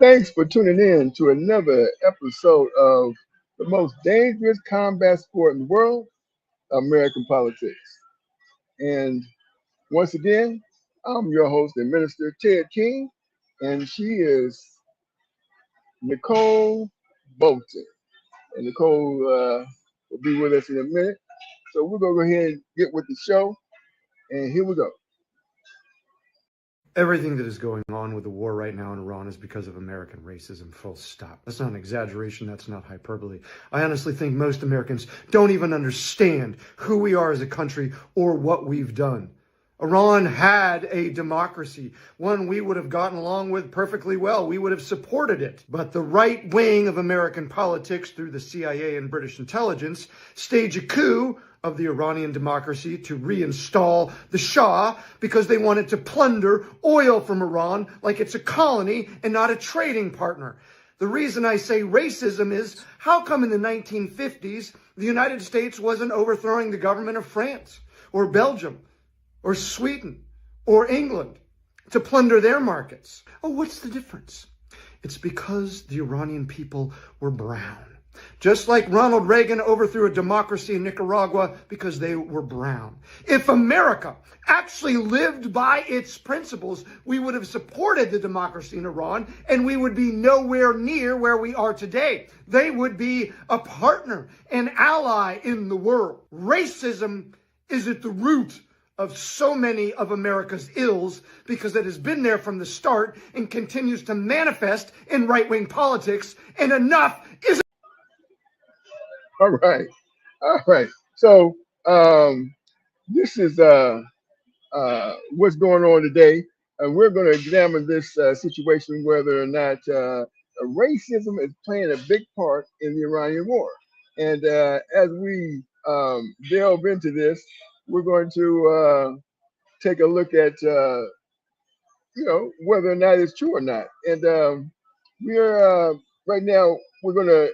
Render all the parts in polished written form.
Thanks for tuning in to another episode of the most dangerous combat sport in the world, American politics. And once again, I'm your host and minister, Ted King, and she is Nicole Bolton. And Nicole will be with us in a minute. So we're going to go ahead and get with the show. And here we go. Everything that is going on with the war right now in Iran is because of American racism, full stop. That's not an exaggeration, that's not hyperbole. I honestly think most Americans don't even understand who we are as a country or what we've done. Iran had a democracy, one we would have gotten along with perfectly well. We would have supported it. But the right wing of American politics, through the CIA and British intelligence, stage a coup of the Iranian democracy to reinstall the Shah because they wanted to plunder oil from Iran like it's a colony and not a trading partner. The reason I say racism is, how come in the 1950s the United States wasn't overthrowing the government of France or Belgium or Sweden or England to plunder their markets? Oh, what's the difference? It's because the Iranian people were brown. Just like Ronald Reagan overthrew a democracy in Nicaragua because they were brown. If America actually lived by its principles, we would have supported the democracy in Iran and we would be nowhere near where we are today. They would be a partner, an ally in the world. Racism is at the root of so many of America's ills because it has been there from the start and continues to manifest in right-wing politics, and enough is. All right. All right. So this is what's going on today. And we're going to examine this situation, whether or not racism is playing a big part in the Iranian war. And as we delve into this, we're going to take a look at, whether or not it's true or not. And we're right now, we're going to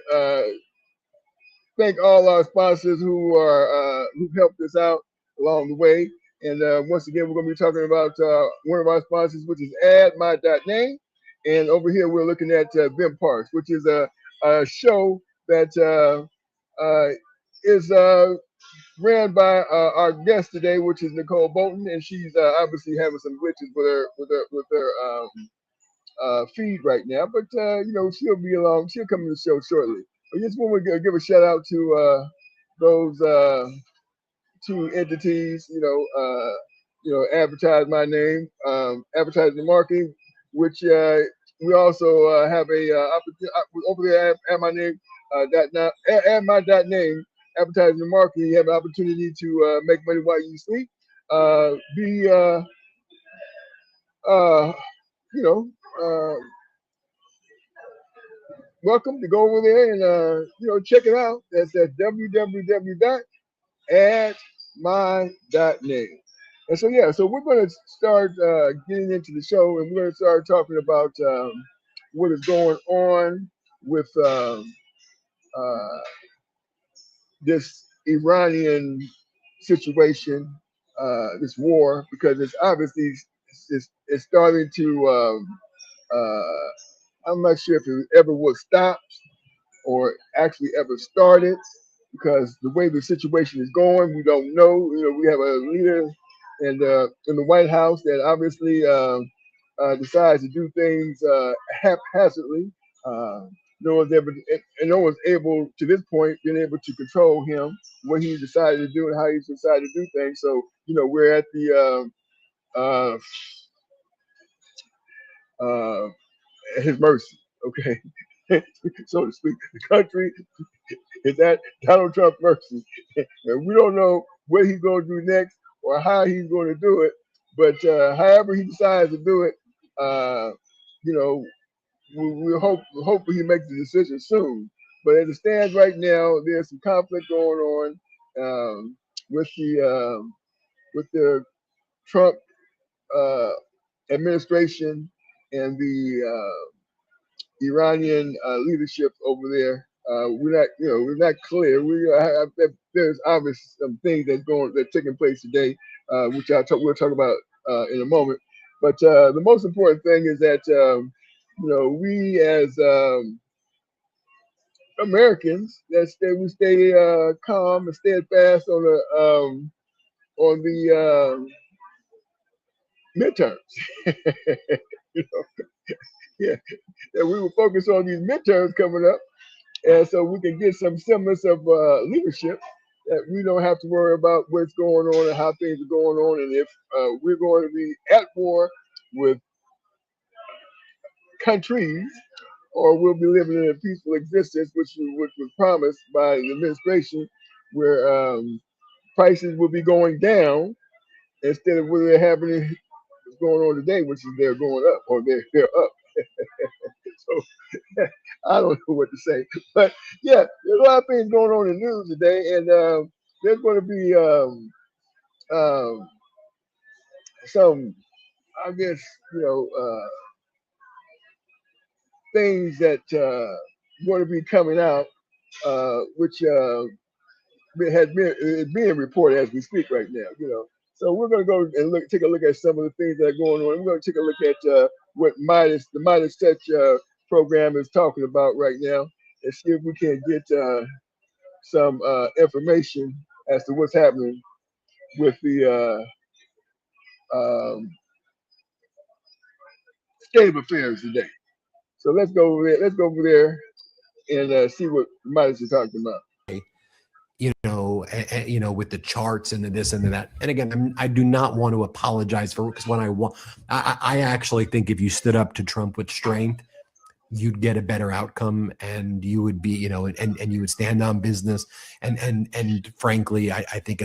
thank all our sponsors who've helped us out along the way. And once again, we're going to be talking about one of our sponsors, which is AddMy.name. And over here, we're looking at Vim Parks, which is a show that is ran by our guest today, which is Nicole Bolton, and she's obviously having some glitches with her feed right now. But she'll be along. She'll come to the show shortly. I just want to give a shout out to those two entities, advertise my name, advertising marketing, which we also have a over there at my name, at my dot name, advertising and marketing. You have an opportunity to make money while you sleep. Be you know. Welcome to go over there and check it out. That's at www.addmy.name. And so we're going to start getting into the show, and we're going to start talking about what is going on with this Iranian situation, this war, because it's obviously it's starting to. I'm not sure if it ever was stopped or actually ever started, because the way the situation is going, we don't know. We have a leader in the White House that obviously decides to do things haphazardly. No one's ever, and no one's able to this point been able to control him, what he decided to do and how he's decided to do things. So we're at the at his mercy, okay, so to speak. The country is at Donald Trump's mercy, and we don't know what he's going to do next or how he's going to do it. But however he decides to do it, we hopefully he makes the decision soon. But as it stands right now, there's some conflict going on with the Trump administration and the Iranian leadership over there. We're not clear. There's obviously some things that's taking place today, which we'll talk about in a moment. But the most important thing is that we as Americans, we stay calm and steadfast on the midterms. You know, yeah, that we will focus on these midterms coming up, and so we can get some semblance of leadership. That we don't have to worry about what's going on and how things are going on, and if we're going to be at war with countries, or we'll be living in a peaceful existence, which was promised by the administration, where prices will be going down instead of what they're happening what's going on today, which is they're going up or they're up. So I don't know what to say, but yeah, there's a lot of things going on in the news today, and there's going to be um, some, I guess, you know, things that going to be coming out, which has been is being reported as we speak right now. So we're going to go and take a look at some of the things that are going on. We're going to take a look at what the Midas Touch program is talking about right now, and see if we can get some information as to what's happening with the um, state of affairs today. So let's go over there. Let's go over there and see what Midas is talking about. With the charts and the this and the that. And again, I do not want to apologize for, because when I actually think if you stood up to Trump with strength, you'd get a better outcome, and you would be, and you would stand on business. And frankly, I think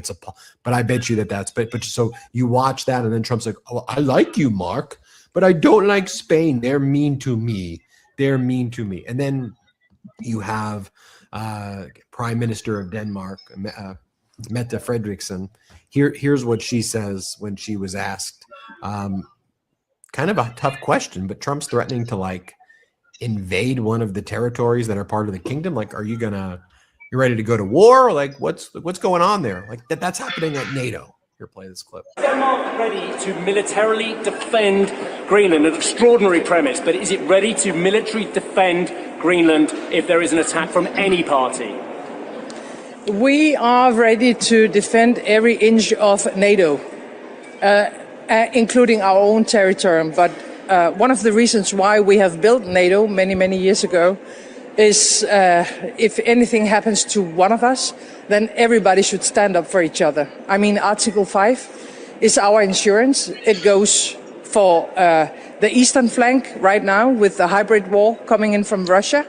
but I bet you but so you watch that, and then Trump's like, oh, I like you, Mark, but I don't like Spain. They're mean to me. And then you have Prime Minister of Denmark, Mette Frederiksen. Here's what she says when she was asked, kind of a tough question, but Trump's threatening to invade one of the territories that are part of the kingdom. Are you ready to go to war? What's going on there? That's happening at NATO. Here, play this clip. Denmark ready to militarily defend Greenland? An extraordinary premise, but is it ready to militarily defend Greenland if there is an attack from any party? We are ready to defend every inch of NATO, including our own territory. But one of the reasons why we have built NATO many, many years ago is if anything happens to one of us, then everybody should stand up for each other. I mean, Article 5 is our insurance. It goes for the eastern flank right now with the hybrid war coming in from Russia.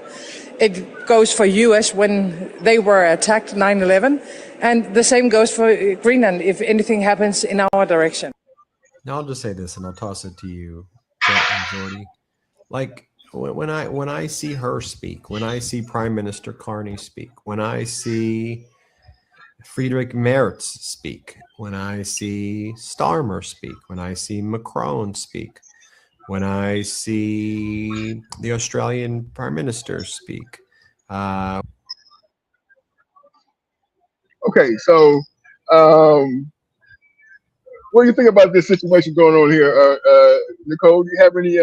It goes for US when they were attacked 9/11. And the same goes for Greenland if anything happens in our direction. Now I'll just say this, and I'll toss it to you, Brett and Jordy. When I see her speak, when I see Prime Minister Carney speak, when I see Friedrich Merz speak, when I see Starmer speak, when I see Macron speak, when I see the Australian Prime Minister speak. Okay, so what do you think about this situation going on here, Nicole? Do you have any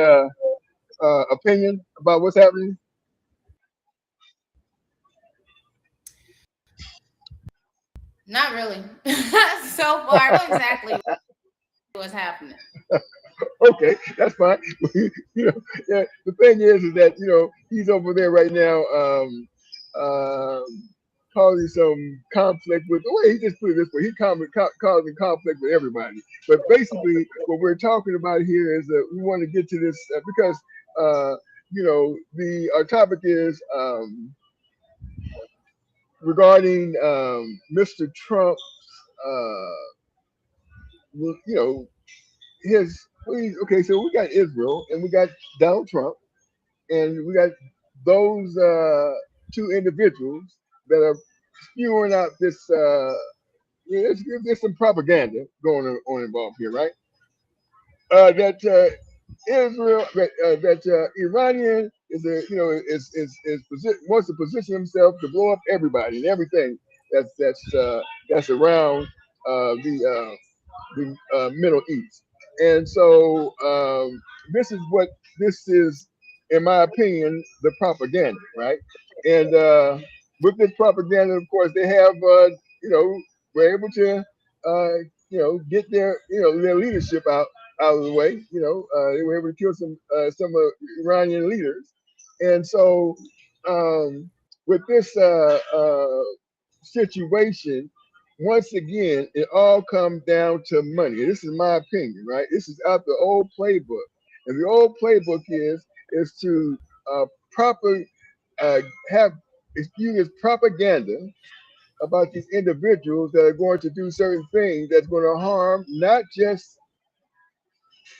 opinion about what's happening? Not really. So far, I know exactly what's happening. Okay, that's fine. Yeah, the thing is that he's over there right now, causing some conflict with. The way he just put it this way, he's causing conflict with everybody. But basically, what we're talking about here is that we want to get to this because our topic is regarding Mr. Trump's okay, so we got Israel and we got Donald Trump and we got those two individuals that are spewing out this there's some propaganda going on involved here, right? That Israel, that Iranian wants to position himself to blow up everybody and everything that's around the Middle East. And so this is what this is in my opinion, the propaganda, right? And with this propaganda, of course, they have, you know, were able to, get their, their leadership out of the way. They were able to kill some Iranian leaders, and so with this situation, once again, it all comes down to money. This is my opinion, right? This is out the old playbook, and the old playbook is to proper have use propaganda about these individuals that are going to do certain things that's going to harm not just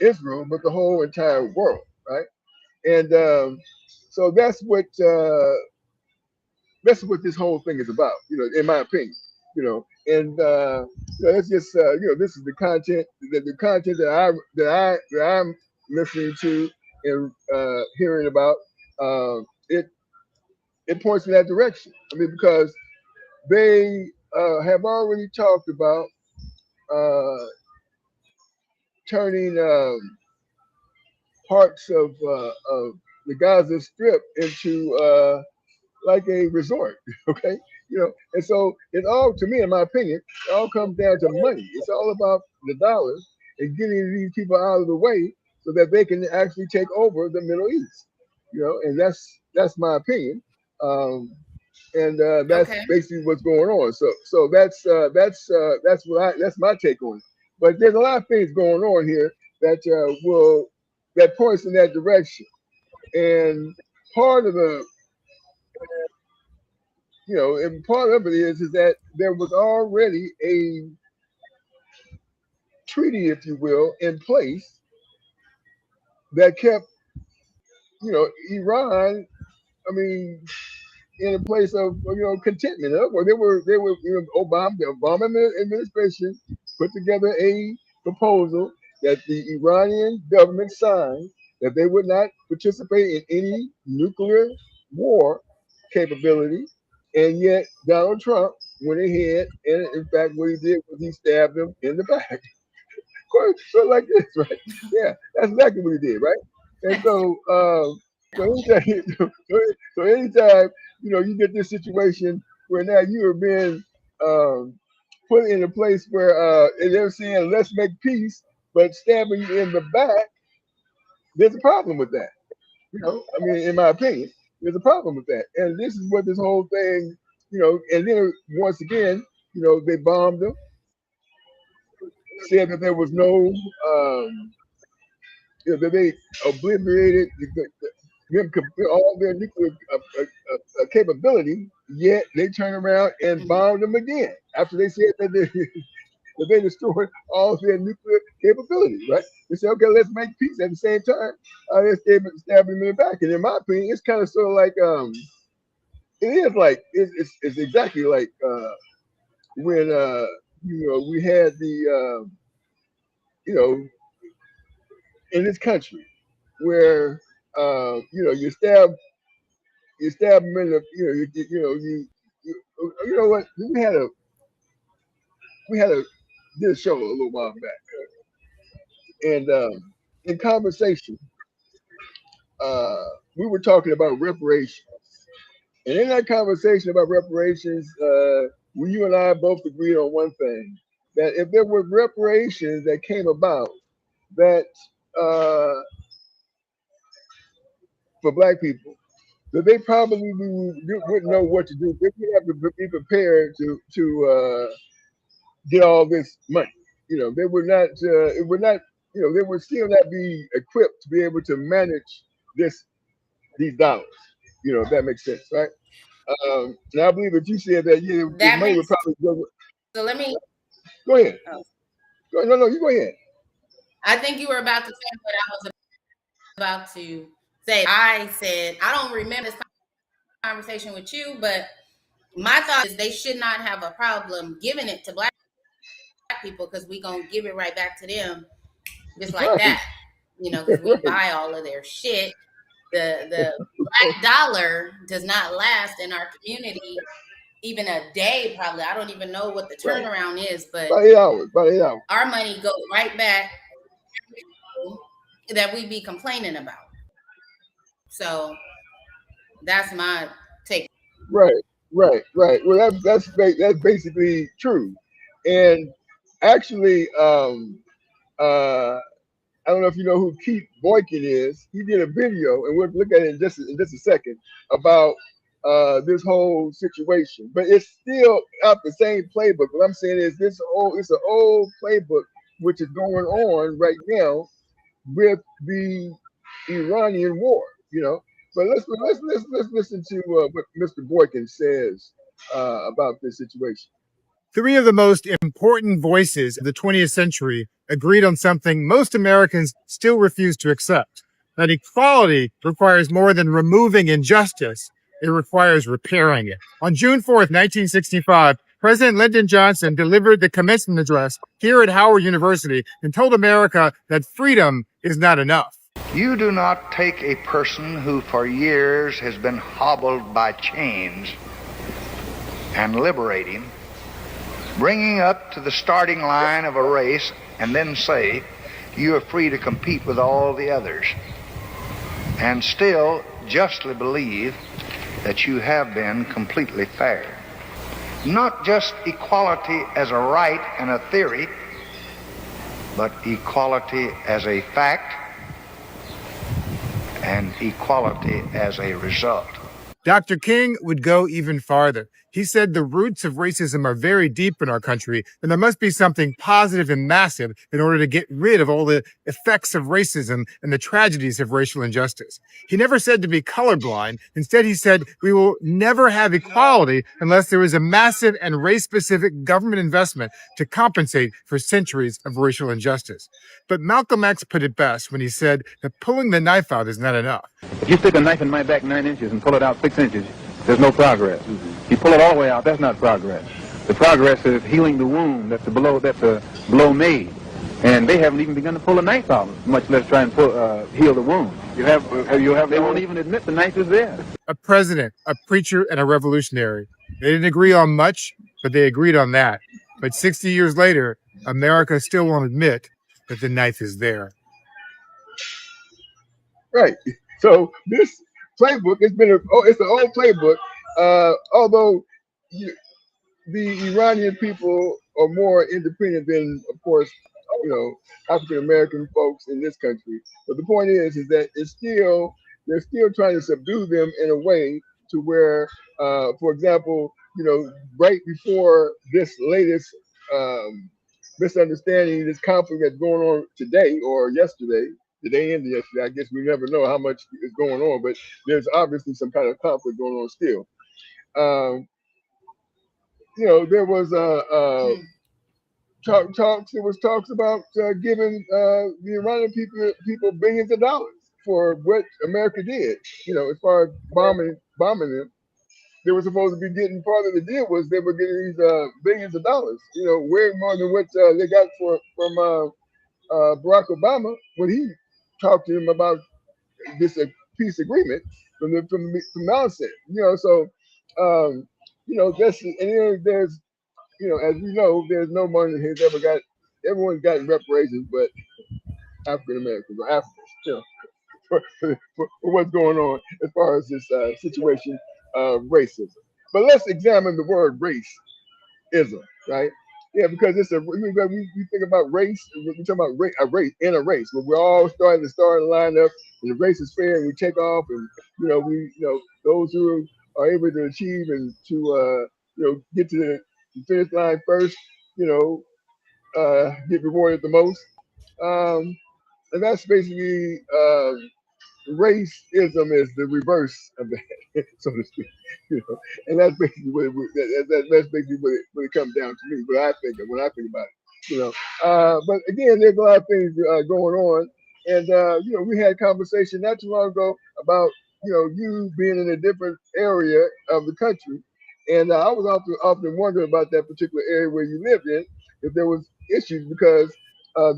Israel but the whole entire world, right? And so that's what this whole thing is about, in my opinion, and it's just this is the content, the content that I'm listening to and hearing about. It points in that direction. I mean, because they have already talked about uh, turning parts of the Gaza Strip into like a resort. Okay, and so it all, to me, in my opinion, it all comes down to money. It's all about the dollars and getting these people out of the way so that they can actually take over the Middle East. And that's my opinion. And that's Okay. basically what's going on. So that's my take on it. But there's a lot of things going on here that that points in that direction. And part of the and part of it is that there was already a treaty, if you will, in place that kept Iran. I mean, in a place of contentment. Well, they were the Obama administration put together a proposal that the Iranian government signed that they would not participate in any nuclear war capability, and yet Donald Trump went ahead and, in fact, what he did was he stabbed them in the back. Course, so like this, right? Yeah, that's exactly what he did, right? And so anytime, so anytime you get this situation where now you are being um, put in a place where they're saying let's make peace, but stabbing you in the back, there's a problem with that. I mean, in my opinion, there's a problem with that, and this is what this whole thing, and then once again, they bombed them, said that there was no that they obliterated all their nuclear capability, yet they turn around and Mhm. bomb them again after they said that that they destroyed all their nuclear capability, right? They say, okay, let's make peace at the same time. They stab him in the back. And in my opinion, it's kind of sort of like, it is like, it's exactly like when, we had you know, in this country where, you stab them in the, you know what? We had a did a show a little while back, and in conversation, uh, we were talking about reparations, and in that conversation about reparations, you and I both agreed on one thing: that if there were reparations that came about that uh, for Black people, that they probably wouldn't know what to do. They would have to be prepared to get all this money. They would not. It would not. They would still not be equipped to be able to manage this these dollars. If that makes sense, right? And I believe that you said that the That money would makes probably go. so. Let me. Go ahead. Oh, Go ahead. No, no, you go ahead. I think you were about to say what I was about to say. I said I don't remember this conversation with you, but my thought is they should not have a problem giving it to Black people because we gonna give it right back to them just like Right, that. Because we right, buy all of their shit. The Black dollar does not last in our community even a day. Probably I don't even know what the right. turnaround is, but About 8 hours. About 8 hours. our money goes right back that we be complaining about. So that's my take. Right, right. Well, that's basically true, and actually, I don't know if you know who Keith Boykin is. He did a video, and we'll look at it in just a second about this whole situation. But it's still out the same playbook. What I'm saying is it's an old playbook which is going on right now with the Iranian war. You know, but let's listen to what Mr. Boykin says about this situation. Three of the most important voices of the 20th century agreed on something most Americans still refuse to accept: that equality requires more than removing injustice, it requires repairing it. On June 4th, 1965, President Lyndon Johnson delivered the commencement address here at Howard University and told America that freedom is not enough. You do not take a person who for years has been hobbled by chains and liberate him, bringing up to the starting line of a race, and then say you are free to compete with all the others, and still justly believe that you have been completely fair. Not just equality as a right and a theory, but equality as a fact and equality as a result. Dr. King would go even farther. He said the roots of racism are very deep in our country, and there must be something positive and massive in order to get rid of all the effects of racism and the tragedies of racial injustice. He never said to be colorblind. Instead, he said we will never have equality unless there is a massive and race-specific government investment to compensate for centuries of racial injustice. But Malcolm X put it best when he said that pulling the knife out is not enough. If you stick a knife in my back 9 inches and pull it out 6 inches, there's no progress. You pull it all the way out, that's not progress. The progress is healing the wound that the blow made. And they haven't even begun to pull a knife out, much less try and heal the wound. They won't even admit the knife is there. A president, a preacher, and a revolutionary. They didn't agree on much, but they agreed on that. But 60 years later, America still won't admit that the knife is there. Right. So this playbook, it's an old playbook. Although the Iranian people are more independent than, of course, African American folks in this country. But the point is that they're still trying to subdue them in a way to where, for example, right before this latest misunderstanding, this conflict that's going on today or yesterday, the day into yesterday. I guess we never know how much is going on, but there's obviously some kind of conflict going on still. There was talks about giving the Iranian people billions of dollars for what America did. As far as bombing them, they were supposed to be getting. Part of the deal was they were getting these billions of dollars. Way more than what they got from Barack Obama when he talked to him about this peace agreement from the outset. So that's there's as we know, there's no money has ever got. Everyone's gotten reparations, but African Americans or Africans, for what's going on as far as this situation of racism. But let's examine the word raceism, right? Yeah, because we think about race, we're talking about a race in a race, where we're all starting to line up, and the race is fair, and we take off, and those who are able to achieve and to get to the finish line first, get rewarded the most, and that's basically racism is the reverse of that, so to speak. And that's basically that's basically what it comes down to me. When I think about it, But again, there's a lot of things going on, and we had a conversation not too long ago about you being in a different area of the country, and I was often wondering about that particular area where you lived in, if there was issues because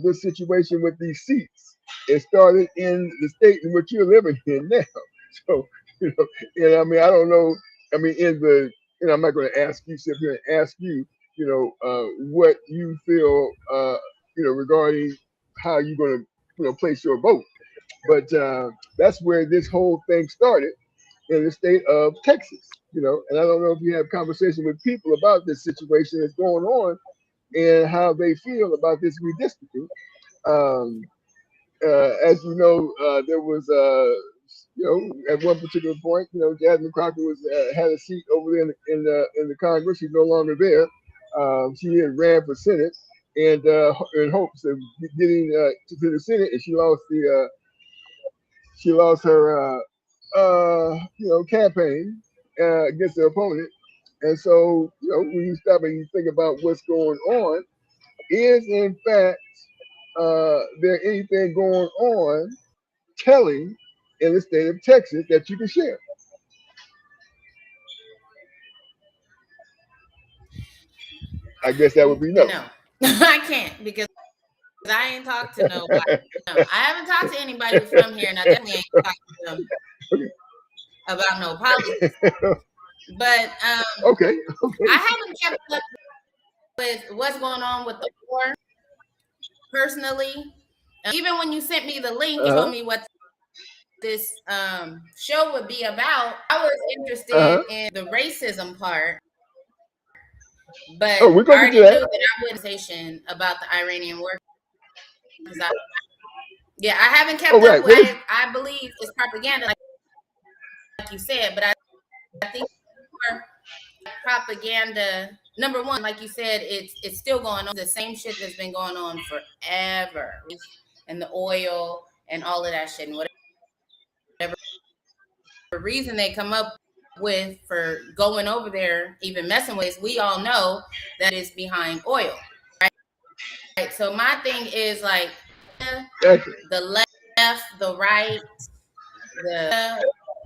this situation with these seats. It started in the state in which you're living in now. So, and I mean, I don't know. I mean, I'm not going to sit here and ask you, what you feel, regarding how you're going to, place your vote. But that's where this whole thing started in the state of Texas. And I don't know if you have conversation with people about this situation that's going on and how they feel about this redistricting. Um, as you know, there was, at one particular point, Jasmine Crockett was had a seat over there in the Congress. She's no longer there. She had ran for Senate and in hopes of getting to the Senate, and she lost her campaign against her opponent. And so, when you stop and you think about what's going on, is in fact there anything going on telling in the state of Texas that you can share? I guess that would be no. No, I can't, because I ain't talked to nobody. No, I haven't talked to anybody who's from here, and I definitely ain't talked to them about no politics. But Okay. I haven't kept up with what's going on with the war personally. Even when you sent me the link and told me what this show would be about, I was interested in the racism part. But we're I going to already do knew that. that I wouldn't say about the Iranian war. I haven't kept up with. I believe it's propaganda, like you said, but I think more propaganda. Number one, like you said, it's still going on. The same shit that's been going on forever, and the oil and all of that shit, and whatever reason they come up with for going over there, even messing with, we all know that is behind oil, right? So my thing is like the left, the right,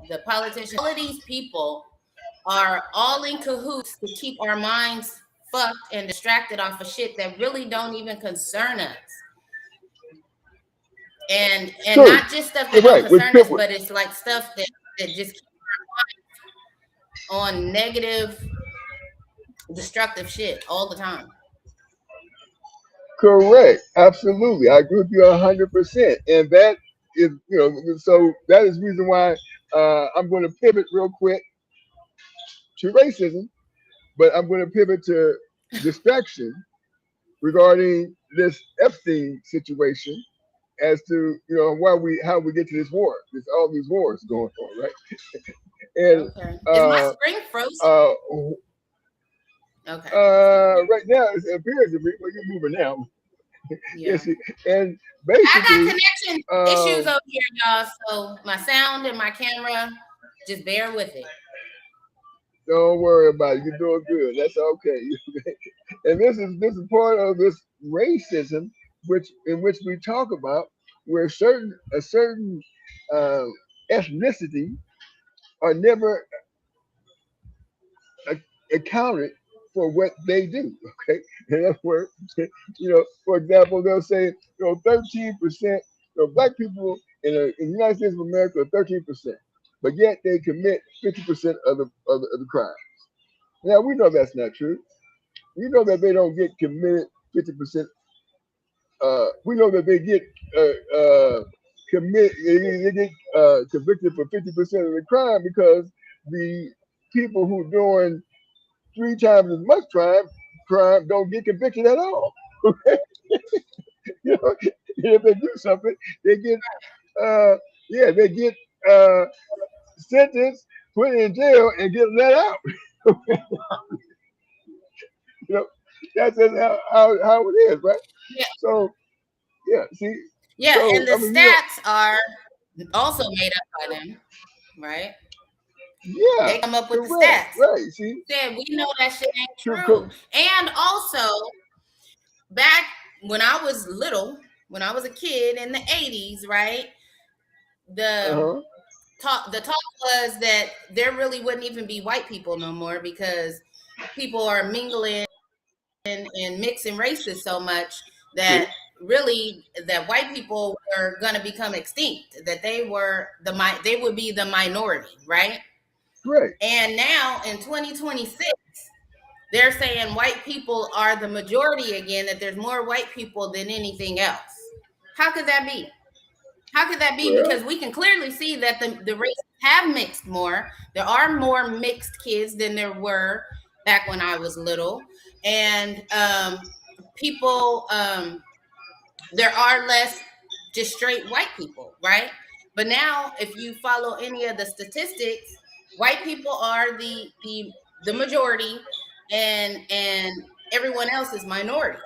the politicians, all of these people are all in cahoots to keep our minds fucked and distracted off of shit that really don't even concern us. And not just stuff that don't concern us, but it's like stuff that just keep our minds on negative, destructive shit all the time. Correct. Absolutely. I agree with you 100%. And that is, so that is the reason why I'm going to pivot real quick to racism, but I'm going to pivot to distraction regarding this Epstein situation as to, how we get to this war. There's all these wars going on, right? And okay. Is my screen frozen? Okay. Right now it appears to be. Well, you're moving now. Yeah. Yes, and basically, I got connection issues over here, y'all. So my sound and my camera, just bear with it. Don't worry about it. You're doing good. That's okay. And this is part of this racism, in which we talk about, where a certain ethnicity are never accounted for what they do. Okay, in other words, for example, they'll say 13%. Black people in the United States of America are 13%, but yet they commit 50% of the crimes. Now we know that's not true. We know that they don't get committed 50%. We know that they get convicted for 50% of the crime because the people who are doing 3 times as much crime don't get convicted at all. If they do something, they get sentenced, put in jail, and get let out. That's just how it is, right? Yeah. So see. Yeah, so, and the stats are also made up by them, right? Yeah, they come up with the stats. Right? See, said we know that shit ain't true. And also, back when I was little, when I was a kid in the 80s, right? The talk was that there really wouldn't even be white people no more because people are mingling and mixing races so much that really that white people were going to become extinct, that they would be the minority, right? Right. And now in 2026, they're saying white people are the majority again, that there's more white people than anything else. How could that be? How could that be? Well, Because we can clearly see that the races have mixed more. There are more mixed kids than there were back when I was little. And people, there are less just straight white people, right? But now, if you follow any of the statistics, white people are the majority, and everyone else is minorities.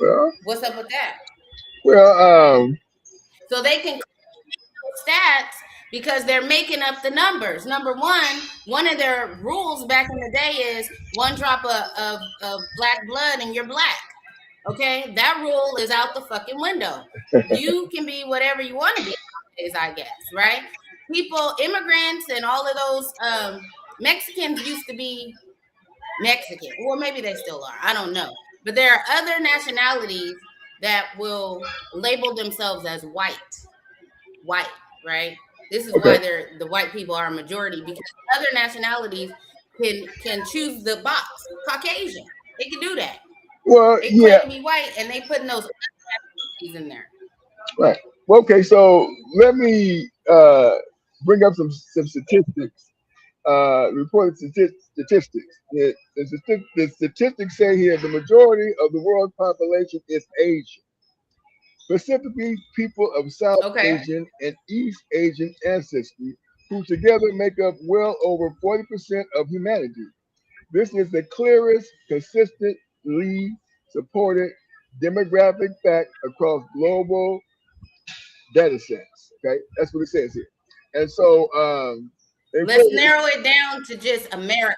well, What's up with that? well. So they can stats because they're making up the numbers. Number one of their rules back in the day is one drop of black blood and you're black. Okay, that rule is out the fucking window. You can be whatever you want to be nowadays, I guess, right? People, immigrants, and all of those Mexicans used to be Mexican, or maybe they still are. I don't know. But there are other nationalities that will label themselves as white, right? This is Okay. why the white people are a majority, because other nationalities can choose the box Caucasian. They can do that. Well, They yeah. claim to be white and they putting those nationalities in there. Right. Well, okay. So let me bring up some statistics. Reported statistics. The statistics say here the majority of the world's population is Asian, specifically people of South Okay. Asian and East Asian ancestry, who together make up well over 40% of humanity. This is the clearest, consistently supported demographic fact across global data sets. Okay, that's what it says here. And so they Let's further, narrow it down to just America.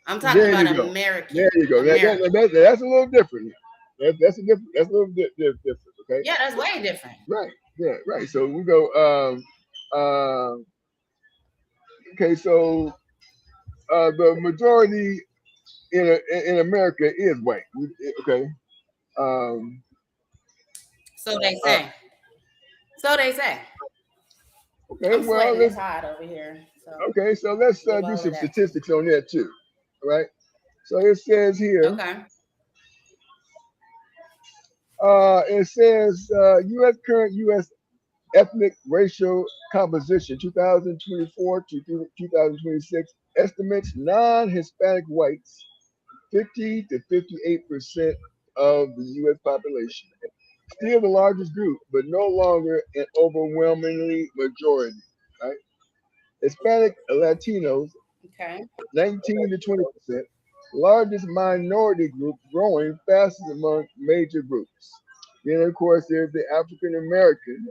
I'm talking there about you go. There American. you go. America. That's a little different. That's a different. That's a little different. Okay. Yeah, that's way different. Right. Yeah. Right. So we go. Um. Okay. So the majority in America is white. Okay. Um. So they Uh, say. So they say. okay. I'm Well, sweating. let's. It's hot over here. So Okay. So let's give do all of some that to me. statistics on that too. All right. So it says here. Okay. It says U.S. current U.S. ethnic racial composition 2024 to 2026 estimates non-Hispanic whites 50 to 58% of the U.S. population. Still the largest group, but no longer an overwhelmingly majority. Right? Hispanic Latinos Okay. 19 to 20%, largest minority group growing fastest among major groups. Then, of course, there's the African American,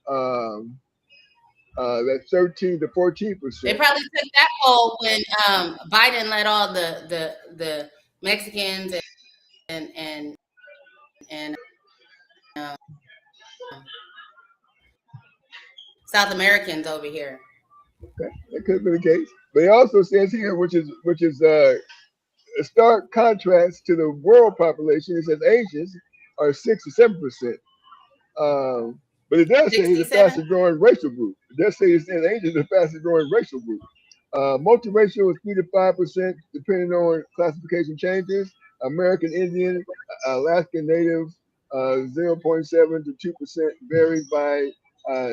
um, that's 13 to They 14%. probably took that poll when Biden let all the Mexicans and um, South Americans over here. Okay, that could have been the case. But it also says here, which is a stark contrast to the world population. It says Asians are 6 to 7%. But it does say he's the 67. fastest growing racial group. It does say it's Asians is the fastest growing racial group. Multiracial is 3 to 5%, depending on classification changes. American Indian, Alaskan Native, 0.7 to 2% varies by uh,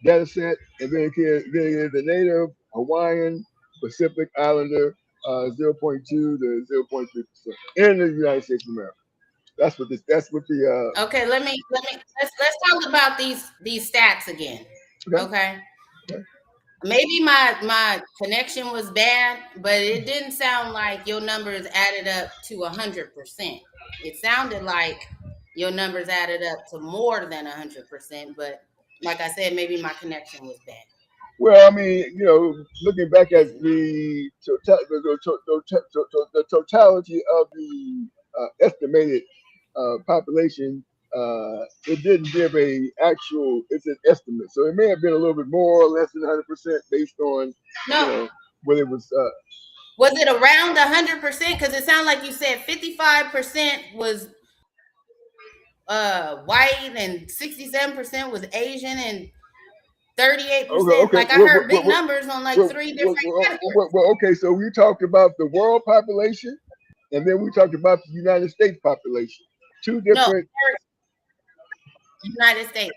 data set. And then the Native, Hawaiian, Pacific Islander, 0.2 to 0.3% in the United States of America. That's what this. That's what the. Okay, let's talk about these stats again. Okay. Okay. Okay. Maybe my connection was bad, but it didn't sound like your numbers added up to 100%. It sounded like your numbers added up to more than 100%, but like I said, maybe my connection was bad. Well, I mean, looking back at the totality of the estimated population, it didn't give a actual. It's an estimate, so it may have been a little bit more or less than 100% based on No, whether it was. was it around 100%? Because it sounded like you said 55% was white and 67% was Asian and Okay, 38%. okay. Like I heard big numbers on like three different categories. Okay. So we talked about the world population, and then we talked about the United States population. Two No, different. United States.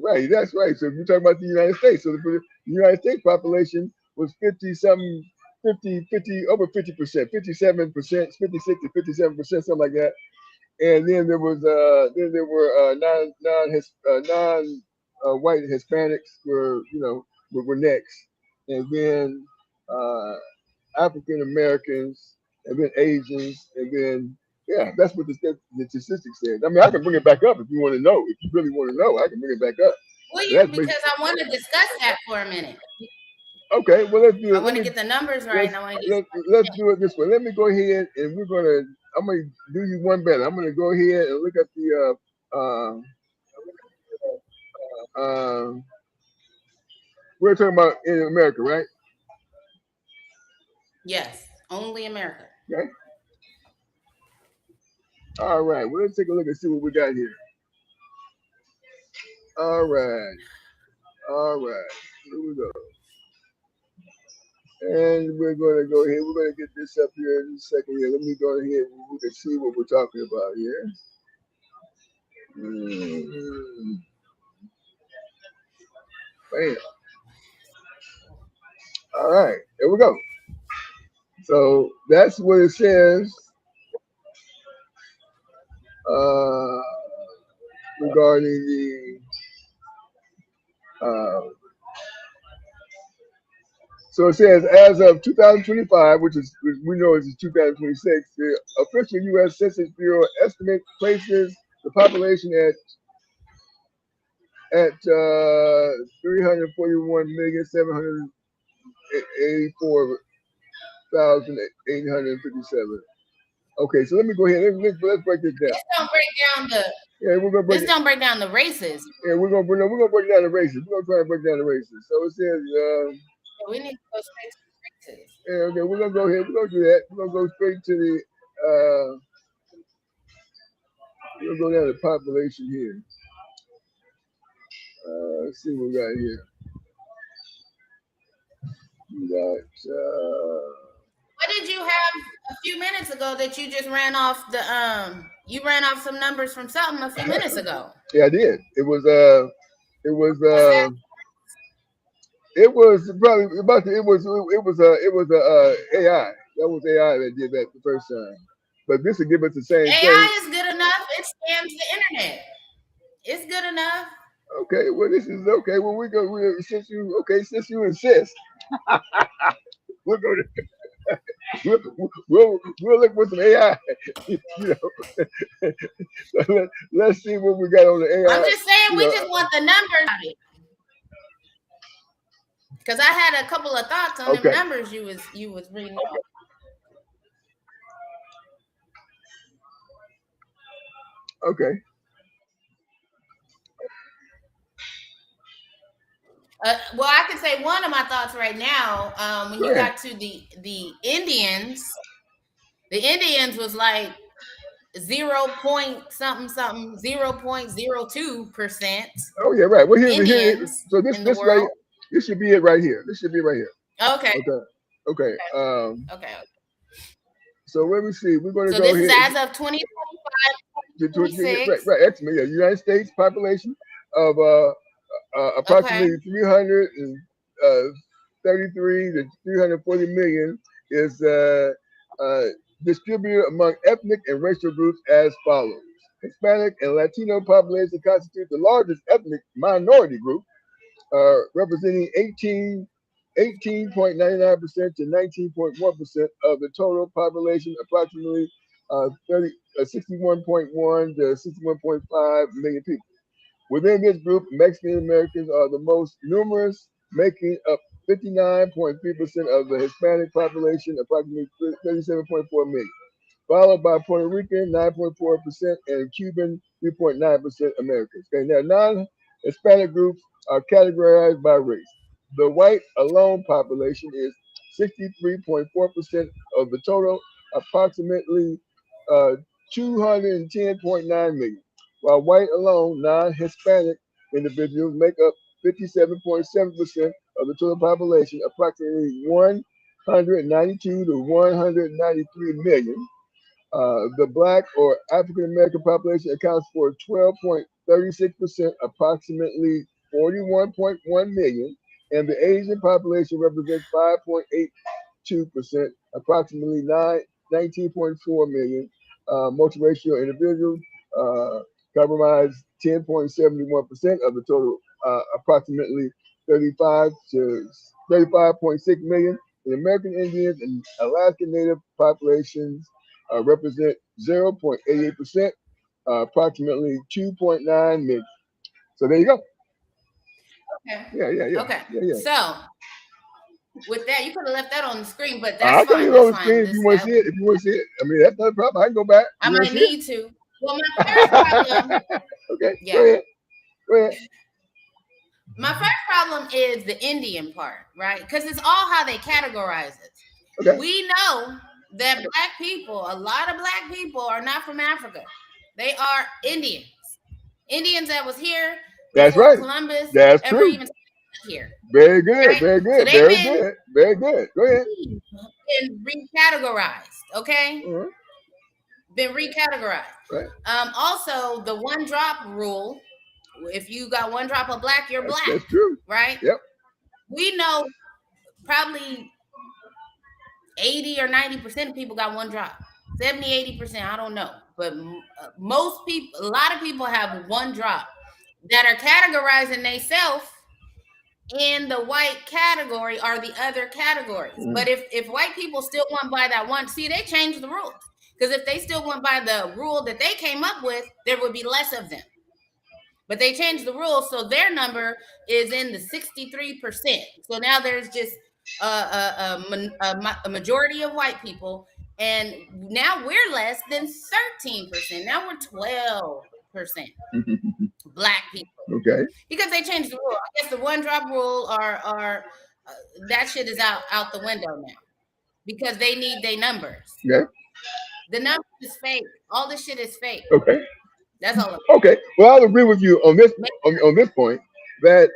Right, that's right. So if you're talking about the United States, so the United States population was 50 something, 50, over 50%, 57%, 56 to 57%, something like that. And then there were non white Hispanics were next, and then uh, African Americans, and then Asians, and then yeah, that's what the statistics said. I mean, I can bring it back up if you want to know. If you really want to know, I can bring it back up. Well, And yeah, that's because basically I want to discuss that for a minute. okay. Well, let's do I it. want to get the numbers right, and I want to get. Let's do it this way. Let me go ahead and I'm gonna do you one better. I'm gonna go ahead and look at the uh, we're talking about in America, right? Yes, only America. Okay. All right. Well, let's take a look and see what we got here. All right. All right. Here we go. And we're going to go ahead. We're going to get this up here in a second here. Let me go ahead and we can see what we're talking about here. Bam. All right. There we go. So that's what it says uh, regarding the so it says as of 2025, which we know is 2026, the official U.S. Census Bureau estimate places the population at 341,784,857. Okay, so let me go ahead. Let's break this down. This don't break down the. Yeah, we're gonna break This don't break down the races. Yeah, we're gonna break down the races. We're gonna try to break down the races. So it says. We need to go straight to the races. Yeah, okay, we're gonna go ahead. We're gonna do that. We're gonna go straight to the. We're gonna go down to population here. Let's see what we got here. We got. What did you have a few minutes ago that you just ran off the You ran off some numbers from something a few minutes ago. Yeah, I did. It was probably about the, it was AI. That was AI that did that the first time. But this will give us the same thing. AI is good enough. It scams the internet. It's good enough. Okay, well this is okay. Well since you insist, we'll go to we'll look with some AI. Let's see what we got on the AI. I'm just saying we just want the numbers. Because I had a couple of thoughts on the numbers you was reading off. Okay. Well, I can say one of my thoughts right now. When you got to the Indians, the Indians was like 0.02%. Oh yeah, right. Well, here. So this world. right. This should be it right here. This should be right here. Okay. Okay. Okay. So let me see. We're going to go here. So this is as of 2025. Right. Excellent. Yeah. United States population of approximately 333 to 340 million is distributed among ethnic and racial groups as follows. Hispanic and Latino population constitute the largest ethnic minority group, representing 18.99% to 19.1% of the total population, approximately 61.1 to 61.5 million people. Within this group, Mexican Americans are the most numerous, making up 59.3% of the Hispanic population, approximately 37.4 million, followed by Puerto Rican, 9.4%, and Cuban, 3.9% Americans. Okay, now non-Hispanic groups are categorized by race. The white alone population is 63.4% of the total, approximately 210.9 million, while white alone non-Hispanic individuals make up 57.7% of the total population, approximately 192 to 193 million. The Black or African American population accounts for 12.36%, approximately 41.1 million, and the Asian population represents 5.82%, approximately 19.4 million. Multiracial individuals comprise 10.71% of the total, approximately 35 to 35.6 million. The American Indians and Alaskan Native populations represent 0.88%, approximately 2.9 million. So there you go. Okay. Yeah. Okay. Yeah. So with that, you could have left that on the screen, but I that's can leave fine. it on That's the screen fine. if you want to That, see it. If you want to see it, I mean that's not a problem. I can go back. I You want might to see need to. Well, my it? first problem, Okay, yeah. go ahead. Go ahead. My first problem is the Indian part, right? Because it's all how they categorize it. Okay. We know that black people, a lot of black people are not from Africa. They are Indians. Indians that was here That's before right. Columbus That's ever true. even here. Very good. Right? Very So good. they've Very been good. Very good. Go ahead. recategorized, okay? Uh-huh. Been recategorized. Right. Also, the one drop rule. If you got one drop of black, you're black, That's true. right? Yep. We know probably 80 or 90% of people got one drop. 70, 80%, I don't know. But most people, a lot of people have one drop that are categorizing themselves in the white category or the other categories. Mhm. But if white people still want by that one, see, they changed the rules. Because if they still went by the rule that they came up with, there would be less of them. But they changed the rules, so their number is in the 63%. So now there's just a majority of white people, and now we're less than 13%. Now we're 12% black people Okay. because they changed the rule. I guess the one drop rule are that shit is out the window now because they need their numbers. Okay. The number is fake. All this shit is fake. Okay. That's all. Okay. Well, I'll agree with you on this point that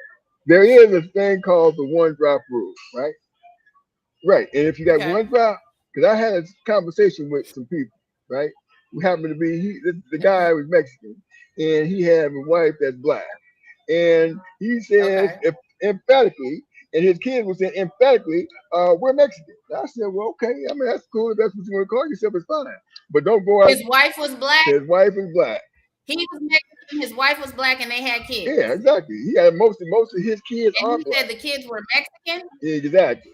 there is a thing called the one drop rule, right? Right. And if you got Okay. one drop, because I had a conversation with some people, right? Who happened to be the guy was Mexican, and he had a wife that's black, and he said Okay. emphatically, and his kid was saying emphatically, "We're Mexican." And I said, "Well, okay. I mean, that's cool. If that's what you want to call yourself, it's fine. But don't go out." His wife was black. His wife is black. He was Mexican. His wife was black, and they had kids. Yeah, exactly. He had most of his kids And are he black. said the kids were Mexican. Exactly.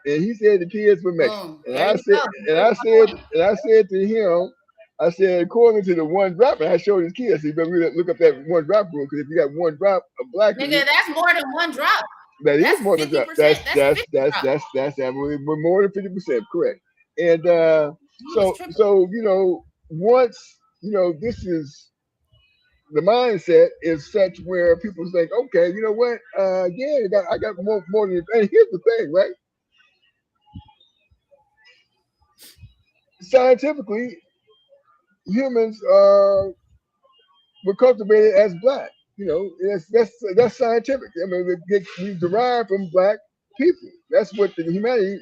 And he said the kids were Mexican. Boom. And There I you said, go. and I said, and I said to him, I said, according to the one drop, and I showed his kids, so you better really look up that one drop rule, because if you got one drop of black in you, Nigga, that's more than one drop. that is That's more than drop. 50%. That's That's 50 drop. that's absolutely more than 50%, correct. And He was tripping. so once this is the mindset is such where people think, okay, you know what? Yeah, I got more than. And here's the thing, right? Scientifically, humans were cultivated as black. That's scientific. I mean, we derive from black people. That's what the humanity,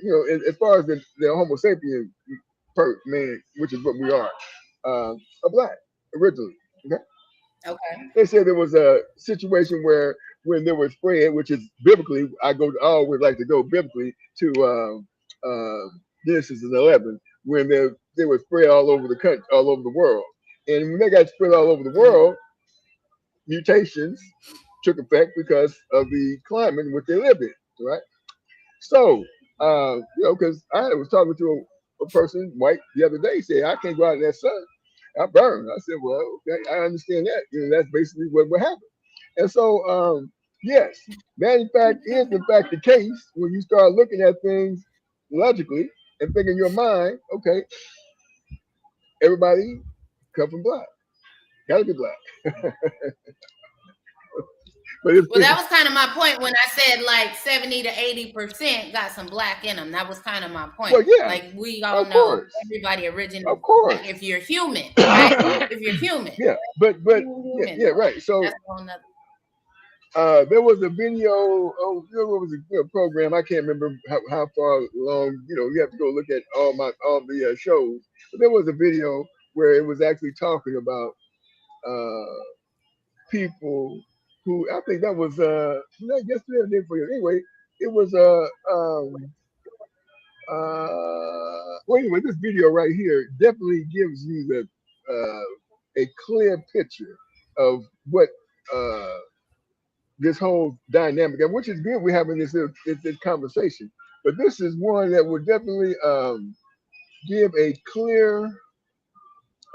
as far as the Homo sapien man, which is what we are, are black originally. Okay. Okay. They said there was a situation where when there was spread, which is biblically, I always like to go biblically to Genesis 11, when they were spread all over the country, all over the world, and when they got spread all over the world, mutations took effect because of the climate in which they lived in, right? So, because I was talking to a person, white, the other day, said, I can't go out in that sun. I burn. I said, well, okay, I understand that. That's basically what happened. And so, yes, that in fact is in fact the case when you start looking at things logically and think in your mind, okay, everybody come from black. Gotta be black. But Well, that was kind of my point when I said like 70 to 80% got some black in them. That was kind of my point. Well, yeah, like we all of know course. everybody originated Of course. black if you're human, right? If you're human. Yeah, but Human. yeah, right. So That's a whole nother. there was a video. Oh, there was a program. I can't remember how far along. You have to go look at all the shows. But there was a video where it was actually talking about people who I think that was not yesterday or the day before. Anyway, it was well, anyway, this video right here definitely gives you a clear picture of what this whole dynamic, and which is good. We're having this conversation, but this is one that would definitely give a clear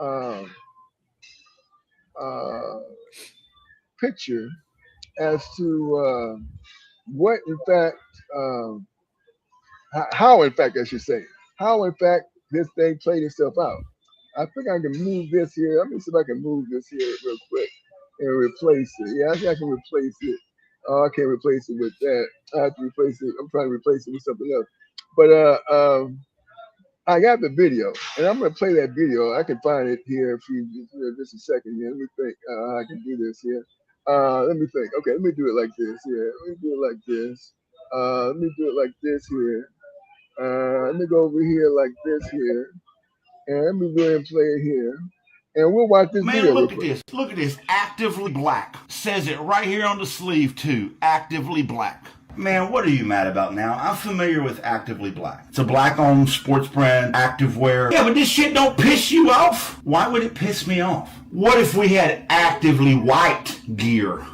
um, uh, picture as to what, in fact, how, in fact, I should say, how, in fact, this thing played itself out. I think I can move this here. Let me see if I can move this here real quick and replace it. Yeah, I think I can replace it. Oh, I can't replace it with that. I have to replace it. I'm trying to replace it with something else. But I got the video, and I'm gonna play that video. I can find it here if you just a second here. Let me think how I can do this here. Let me think. Okay, let me do it like this here. Let me do it like this. Let me do it like this here. Let me go over here like this here. And let me go ahead and play it here. And we'll watch this video. Man, look at this. Look at this. Actively black. Says it right here on the sleeve, too. Actively black. Man, what are you mad about now? I'm familiar with Actively Black. It's a black-owned sports brand, activewear. Yeah, but this shit don't piss you off? Why would it piss me off? What if we had Actively White gear?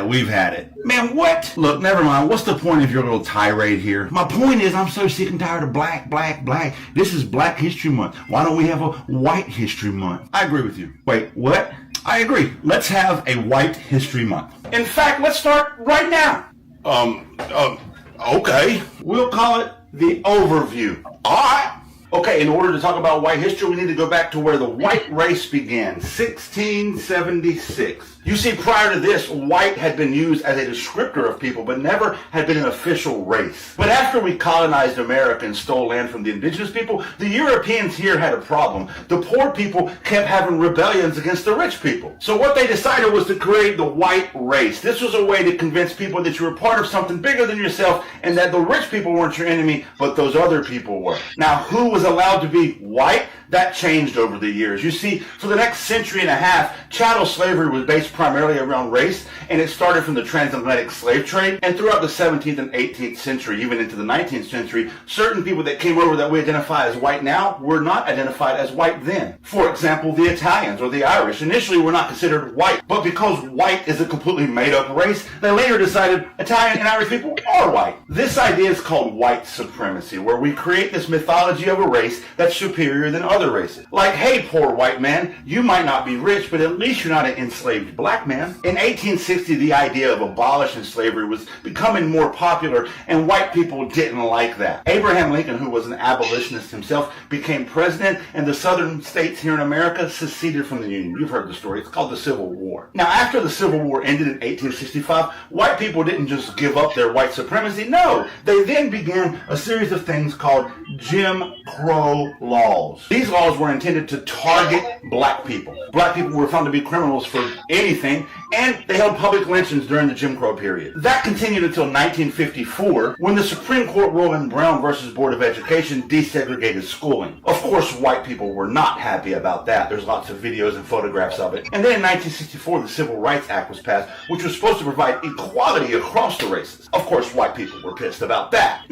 We've had it. Man, what? Look, never mind. What's the point of your little tirade here? My point is I'm so sick and tired of black, black, black. This is Black History Month. Why don't we have a White History Month? I agree with you. Wait, what? I agree. Let's have a White History Month. In fact, let's start right now. Okay. We'll call it the overview. All right. Okay, in order to talk about white history, we need to go back to where the white race began, 1676. You see, prior to this, white had been used as a descriptor of people, but never had been an official race. But after we colonized America and stole land from the indigenous people, the Europeans here had a problem. The poor people kept having rebellions against the rich people. So what they decided was to create the white race. This was a way to convince people that you were part of something bigger than yourself and that the rich people weren't your enemy, but those other people were. Now, who was allowed to be white? That changed over the years. You see, for the next century and a half, chattel slavery was based primarily around race, and it started from the transatlantic slave trade. And throughout the 17th and 18th century, even into the 19th century, certain people that came over that we identify as white now were not identified as white then. For example, the Italians or the Irish initially were not considered white, but because white is a completely made-up race, they later decided Italian and Irish people are white. This idea is called white supremacy, where we create this mythology of a race that's superior than others. Races. Like, hey, poor white man, you might not be rich, but at least you're not an enslaved black man. In 1860, the idea of abolishing slavery was becoming more popular, and white people didn't like that. Abraham Lincoln, who was an abolitionist himself, became president, and the southern states here in America seceded from the Union. You've heard the story. It's called the Civil War. Now, after the Civil War ended in 1865, white people didn't just give up their white supremacy. No, they then began a series of things called Jim Crow laws. These laws were intended to target black people. Black people were found to be criminals for anything, and they held public lynchings during the Jim Crow period. That continued until 1954, when the Supreme Court ruled in Brown versus Board of Education desegregated schooling. Of course, white people were not happy about that. There's lots of videos and photographs of it. And then in 1964, the Civil Rights Act was passed, which was supposed to provide equality across the races. Of course, white people were pissed about that.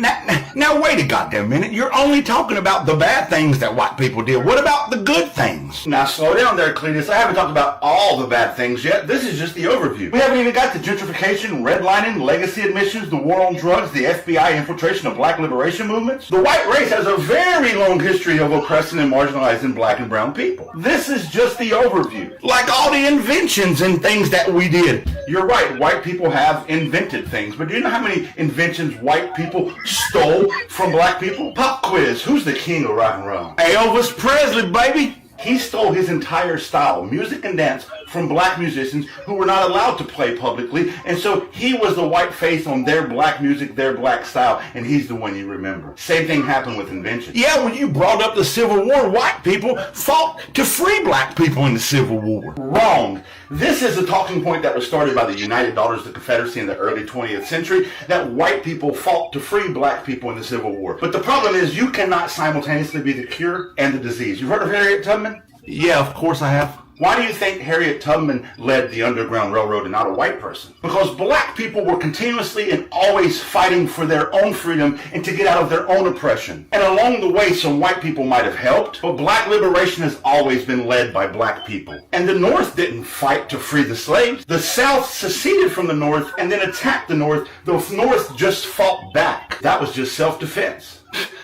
Now wait a goddamn minute. You're only talking about the bad things that white people did. What about the good things? Now slow down there, Cletus. I haven't talked about all the bad things yet. This is just the overview. We haven't even got to gentrification, redlining, legacy admissions, the war on drugs, the FBI infiltration of black liberation movements. The white race has a very long history of oppressing and marginalizing black and brown people. This is just the overview. Like all the inventions and things that we did. You're right, white people have invented things, but do you know how many inventions white people stole from black people? Pop quiz, who's the king of rock and roll? Elvis Presley, baby! He stole his entire style, music and dance, from black musicians who were not allowed to play publicly, and so he was the white face on their black music, their black style, and he's the one you remember. Same thing happened with invention. Yeah, when you brought up the Civil War, white people fought to free black people in the Civil War. Wrong. This is a talking point that was started by the United Daughters of the Confederacy in the early 20th century, that white people fought to free black people in the Civil War. But the problem is you cannot simultaneously be the cure and the disease. You've heard of Harriet Tubman? Yeah, of course I have. Why do you think Harriet Tubman led the Underground Railroad and not a white person? Because black people were continuously and always fighting for their own freedom and to get out of their own oppression. And along the way, some white people might have helped, but black liberation has always been led by black people. And the North didn't fight to free the slaves. The South seceded from the North and then attacked the North. The North just fought back. That was just self-defense.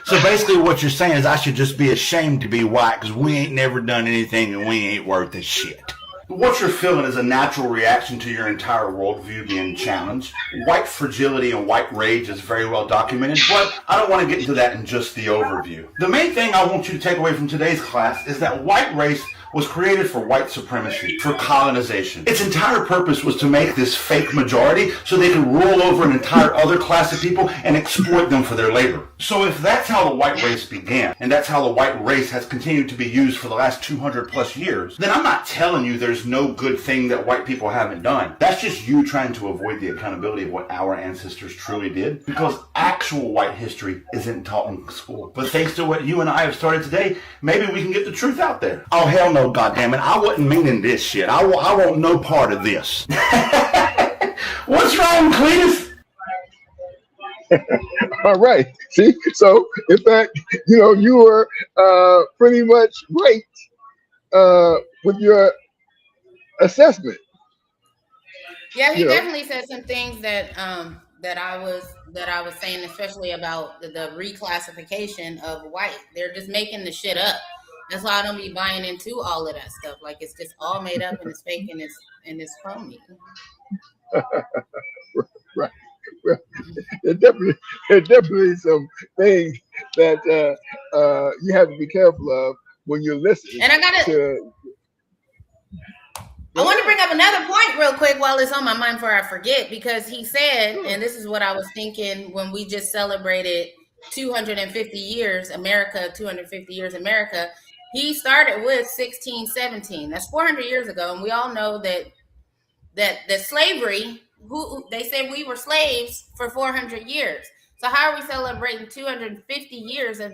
So basically what you're saying is I should just be ashamed to be white because we ain't never done anything and we ain't worth a shit. What you're feeling is a natural reaction to your entire worldview being challenged. White fragility and white rage is very well documented, but I don't want to get into that in just the overview. The main thing I want you to take away from today's class is that white race was created for white supremacy, for colonization. Its entire purpose was to make this fake majority so they could rule over an entire other class of people and exploit them for their labor. So if that's how the white race began, and that's how the white race has continued to be used for the last 200 plus years, then I'm not telling you there's no good thing that white people haven't done. That's just you trying to avoid the accountability of what our ancestors truly did, because actual white history isn't taught in school. But thanks to what you and I have started today, maybe we can get the truth out there. Oh, hell no, goddammit. I wasn't meaning this shit. I want no part of this. What's wrong, Cletus? All right. See, so in fact, you were pretty much right with your assessment. Yeah, he definitely said some things that I was saying, especially about the reclassification of white. They're just making the shit up. That's why I don't be buying into all of that stuff. Like it's just all made up and it's fake and it's phony. Right. Well, there's definitely some things that you have to be careful of when you're listening. And I want to bring up another point real quick while it's on my mind before I forget, because he said, and this is what I was thinking when we just celebrated 250 years America, 250 years America. He started with 1617. That's 400 years ago, and we all know that slavery. They said we were slaves for 400 years. So how are we celebrating 250 years of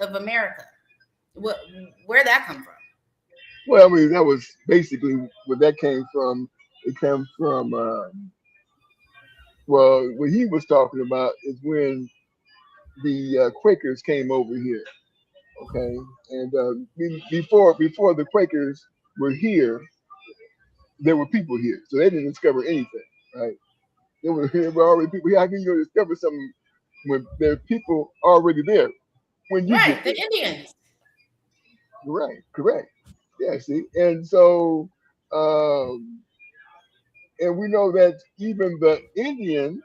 of America? Where'd that come from? Well, I mean, that was basically where that came from. It came from, well, what he was talking about is when the Quakers came over here. Okay, and before the Quakers were here, there were people here, so they didn't discover anything, right? There were already people here. How can you discover something when there are people already there? When you right, the Indians. Right, correct. Yeah, see, and so, and we know that even the Indians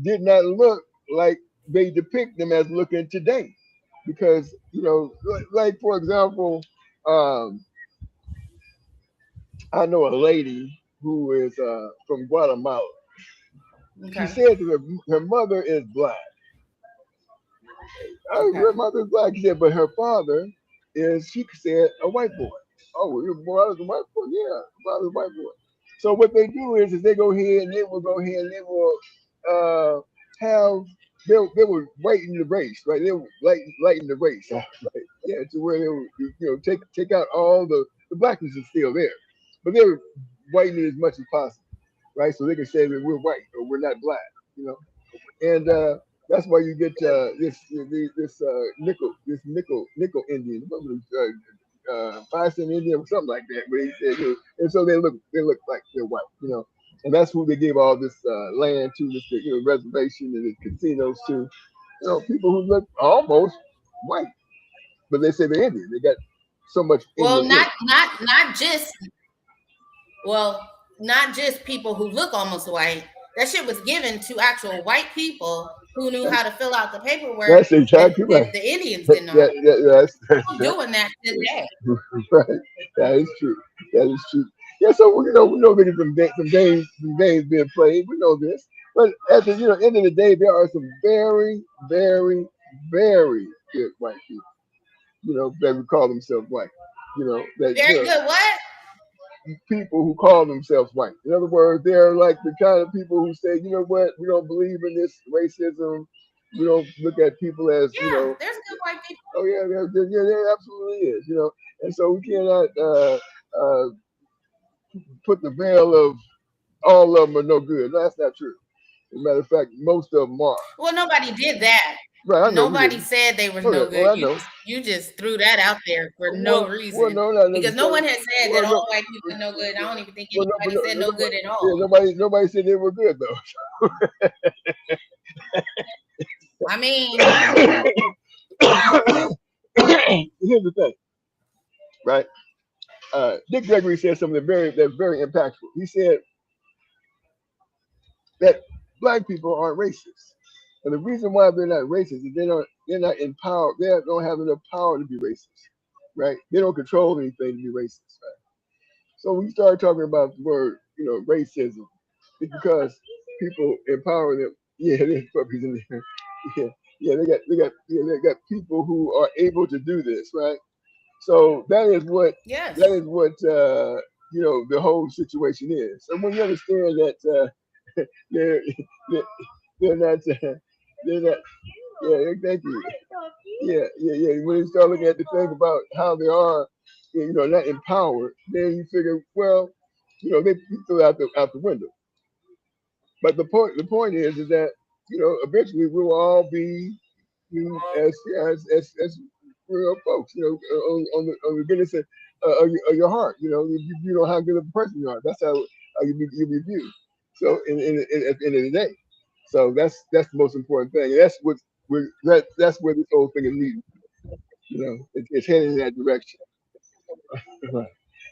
did not look like they depict them as looking today. Because, like for example, I know a lady who is from Guatemala. Okay. She said that her mother is black. Her mother is black, she said, but her father is, she said, a white boy. Oh, your father's a white boy? Yeah, father's a white boy. So what they do is they go ahead and they will have. They were lighting the race, right? They were lighting the race, right? Yeah, to where they would, take out all the blackness is still there, but they were whitening as much as possible, right? So they can say that we're white or we're not black, and that's why you get this nickel Indian, Bison Indian or something like that. But he said, and so they look like they're white, And that's who they gave all this land to, this reservation and the casinos to, people who look almost white, but they say they're Indian. They got so much. Well, not just people who look almost white. That shit was given to actual white people who knew how to fill out the paperwork. That's exactly right. The Indians didn't know. That's doing that today. Right. That is true. Yeah, so we know there's some games being played. We know this, but at the end of the day, there are some very, very, very good white people. That would call themselves white. That very good what? People who call themselves white. In other words, they're like the kind of people who say, you know what, we don't believe in this racism. We don't look at people as there's good white people. Oh yeah, there absolutely is. And so we cannot uh, put the veil of all of them are no good. No, that's not true. As a matter of fact, most of them are. Well, nobody did that. Right, I know we Nobody didn't. said they was Okay, no well, good. I know. You just threw that out there for no Well, reason no, not because no necessarily. one has said that Well, no, all white people are no good. I don't even think well, no, but anybody said no good at all. nobody said they were good though. I mean, Here's the thing, right? Dick Gregory said something that's very impactful. He said that black people aren't racist, and the reason why they're not racist is they're not empowered. They don't have enough power to be racist, right? They don't control anything to be racist, right? So when you start talking about the word, racism, it's because people empower them. Yeah, there's puppies in there. Yeah, they got people who are able to do this, right? So yes. that is what the whole situation is. So when you understand that they're they're they're not they're not yeah, thank you. Yeah. When you start looking at the thing about how they are, not empowered, then you figure, well, they throw it out the window. But the point is that eventually we'll all be as real folks, on the goodness of your heart. You know how good of a person you are. That's how you be viewed. So at the end of the day, so that's the most important thing. And that's where this whole thing is needed. It's heading in that direction. Right.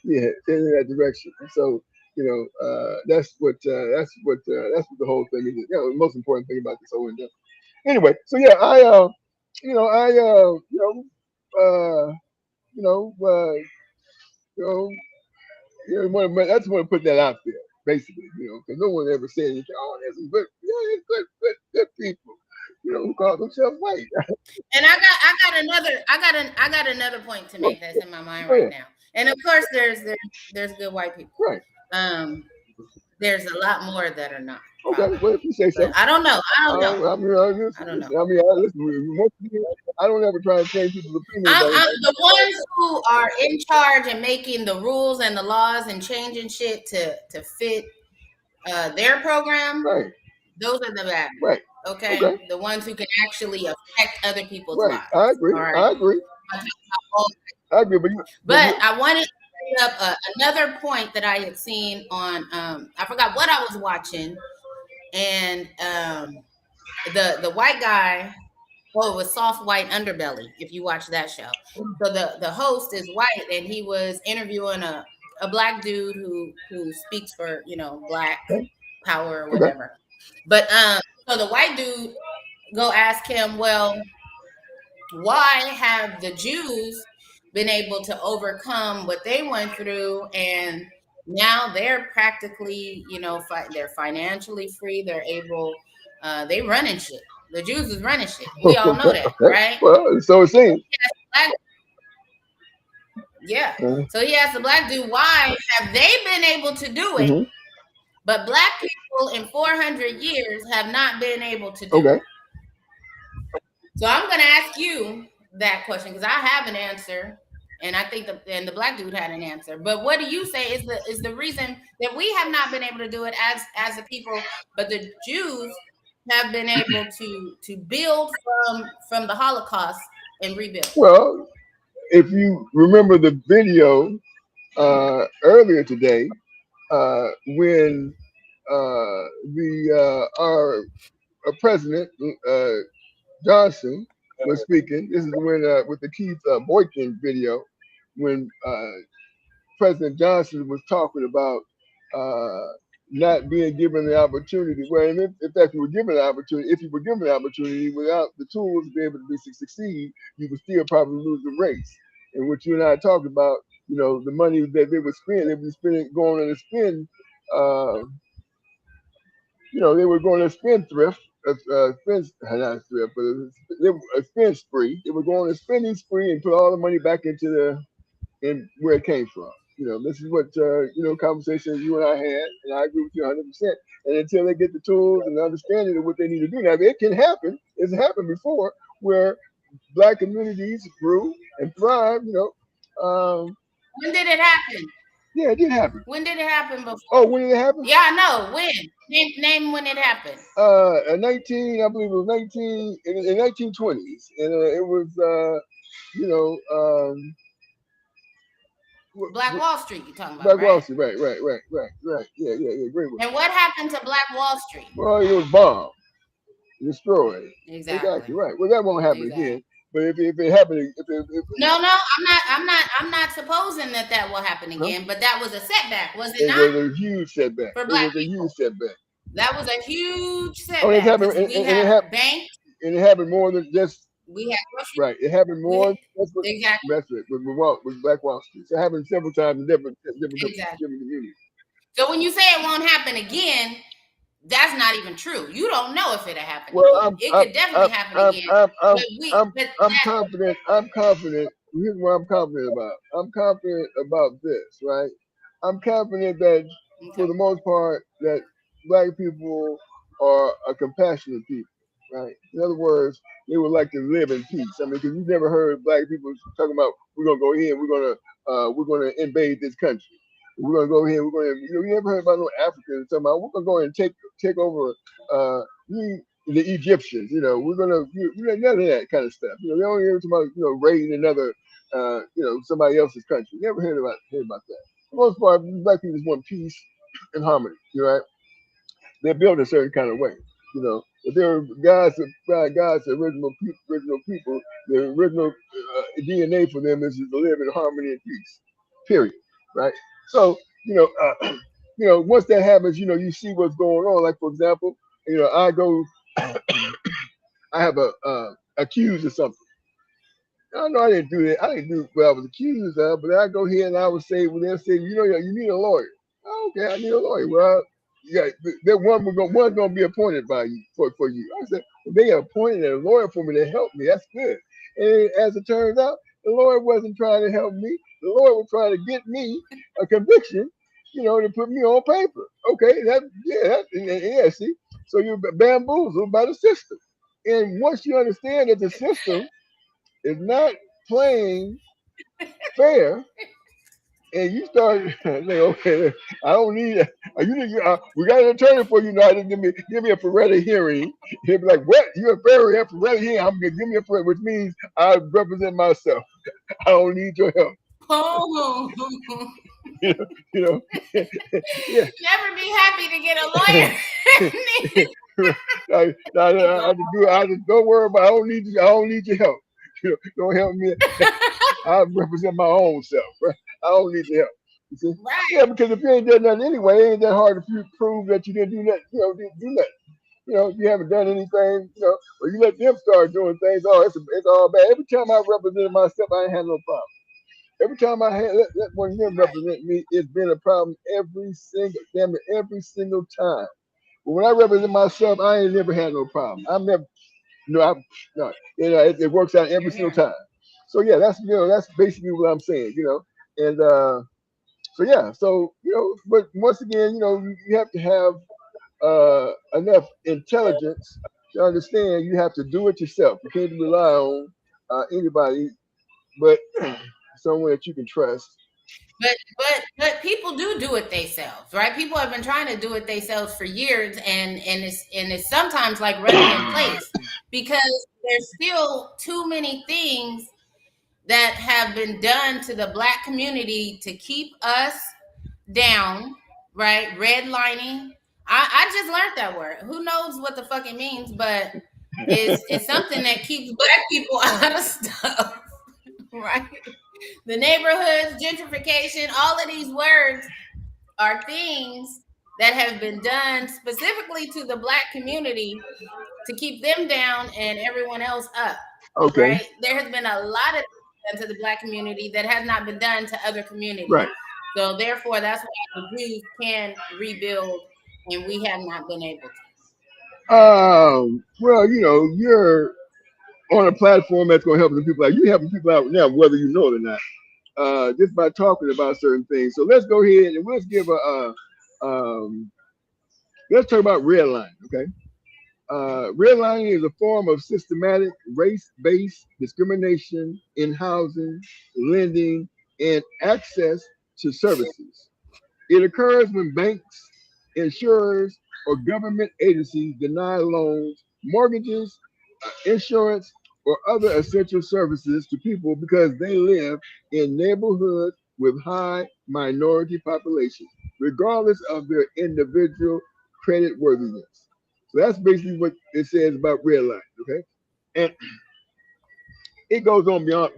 Yeah, heading in that direction. So that's what the whole thing is. The most important thing about this whole endeavor. Anyway, so yeah, you know, I, uh, you know, uh, you know, I just want to put that out there, basically, because no one ever said anything. Oh, there's some good people, who call themselves white. And I got another point to make that's in my mind Go right ahead. now. And of course there's good white people. Right. There's a lot more that are not. Okay. Well, if you say so. But I don't know. I don't know. I don't know. Listen, I don't ever try to change people's opinions. I'm the ones who are in charge and making the rules and the laws and changing shit to fit their program. Right. Those are the bad. Right. Okay? The ones who can actually affect other people's Right. lives. I agree. All right? I agree. I agree. But I wanted to bring up another point that I had seen on I forgot what I was watching, and the white guy. Oh, it was Soft White Underbelly, if you watch that show. So the host is white, and he was interviewing a black dude who speaks for, black power or whatever. But so the white dude go ask him, well, why have the Jews been able to overcome what they went through, and now they're practically, they're financially free, they're able, they running shit. The Jews is running shit. We all know that, right? Well, so it seems. Yeah. So he asked the black dude, why have they been able to do it, Mm-hmm. but black people in 400 years have not been able to do it? So I'm going to ask you that question because I have an answer, and I think the black dude had an answer. But what do you say is the reason that we have not been able to do it as a people, but the Jews have been able to build from the Holocaust and rebuild? Well, if you remember the video earlier today, when our president Johnson was speaking, this is when with the Keith Boykin video, when President Johnson was talking about not being given the opportunity. Well, and in fact, you were given the opportunity. If you were given the opportunity without the tools to be able to succeed, you would still probably lose the race. And what you and I talked about, the money that they would spend, they would spend going on a spend. They were going to spendthrift, not thrift, but they were a spend spree. They were going to spending spree and put all the money back into where it came from. This is what conversations you and I had, and I agree with you 100%. And until they get the tools and the understanding of what they need to do, now it can happen. It's happened before where black communities grew and thrived. When did it happen? Yeah, it did happen. When did it happen before? Oh, when did it happen? Yeah, I know. When? Name when it happened. 19, I believe it was 19 in 1920s, and it was you know, Black Wall Street, you talking about, Black Wall right? Street, right. Yeah, great one. And what happened to Black Wall Street? Well, it was bombed, destroyed. Exactly. Right. Well, that won't happen again. But if it happened, No, I'm not supposing that will happen again. But that was a setback, was it not? It was a huge setback. For Black people. It was a huge setback. That was a huge setback. Oh, it happened, and it happened, banks. And it happened more than just. We had grocery. Right. It happened more. Exactly. That's it. With Black Wall Street. So it happened several times in different communities. So when you say it won't happen again, that's not even true. You don't know if it'll happen again. It could definitely happen again. I'm confident. I'm confident. Here's what I'm confident about. I'm confident about this, right? I'm confident that for the most part that Black people are a compassionate people, right? In other words, they would like to live in peace. I mean, because you've never heard Black people talking about we're gonna go in, we're gonna invade this country. We're gonna go here. We're gonna. You never heard about no Africans talking about we're gonna go and take over the Egyptians. We're gonna. None of that kind of stuff. They only hear about raiding another somebody else's country. Never heard about that. For the most part, Black people just want peace and harmony. Right? They're built a certain kind of way. If they're God's original people, the original DNA for them is to live in harmony and peace. Period. Right? So, once that happens, you see what's going on. Like, for example, I go, I have accused of something. I know I didn't do that. I didn't do what I was accused of, but I go here and I would say, when they'll say, you need a lawyer. Oh, okay, I need a lawyer. Well, yeah, that one's gonna be appointed by you for you. I said, well, they appointed a lawyer for me to help me. That's good. And as it turns out, the lawyer wasn't trying to help me. The lawyer was trying to get me a conviction, to put me on paper. Okay, see, so you're bamboozled by the system. And once you understand that the system is not playing fair, and you start saying, okay, I don't need it. We got an attorney for you now to give me a Feretta hearing. He'll be like, what? You're a Feretta hearing? I'm gonna give me a Feretta, which means I represent myself. I don't need your help. Oh. Yeah. Never be happy to get a lawyer. I just don't worry about. I don't need your help. Don't help me. I represent my own self. Right? I don't need your help. You see? Right. Yeah, because if you ain't done nothing anyway, it ain't that hard to prove that you didn't do nothing. Didn't do nothing. You haven't done anything. Or you let them start doing things. Oh, it's all bad. Every time I represented myself, I ain't had no problem. Every time I had let one of them represent me, it's been a problem every single time. But when I represent myself, I ain't never had no problem. I'm never, it works out every single time. So yeah, that's basically what I'm saying, and but once again, you have to have enough intelligence to understand you have to do it yourself. You can't rely on anybody but someone that you can trust. But people do it themselves, right? People have been trying to do it themselves for years, and it's sometimes like running in place because there's still too many things that have been done to the Black community to keep us down, right? Redlining. I just learned that word. Who knows what the fuck it means, but it's something that keeps Black people out of stuff, right? The neighborhoods, gentrification, all of these words are things that have been done specifically to the Black community to keep them down and everyone else up. Okay. Right? There has been a lot of things done to the Black community that has not been done to other communities. Right. So therefore, that's why the Jews can rebuild, and we have not been able to. Well, you're on a platform that's going to help the people out. You're helping people out now, whether you know it or not, just by talking about certain things. So let's go ahead and let's give let's talk about redlining, okay? Redlining is a form of systematic race-based discrimination in housing, lending, and access to services. It occurs when banks, insurers, or government agencies deny loans, mortgages, insurance, or other essential services to people because they live in neighborhoods with high minority populations, regardless of their individual credit worthiness. So that's basically what it says about redlining, okay? And it goes on beyond,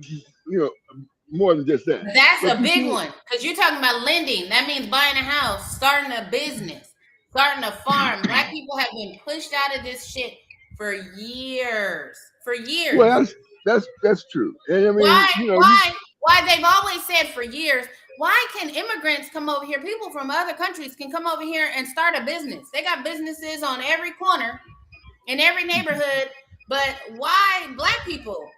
more than just that. That's But a you big see, one because you're talking about lending. That means buying a house, starting a business, starting a farm. Black people have been pushed out of this shit for years. For years. well, that's true. And I mean, Why? Why? They've always said for years. Why can immigrants come over here? People from other countries can come over here and start a business. They got businesses on every corner, in every neighborhood. But why black people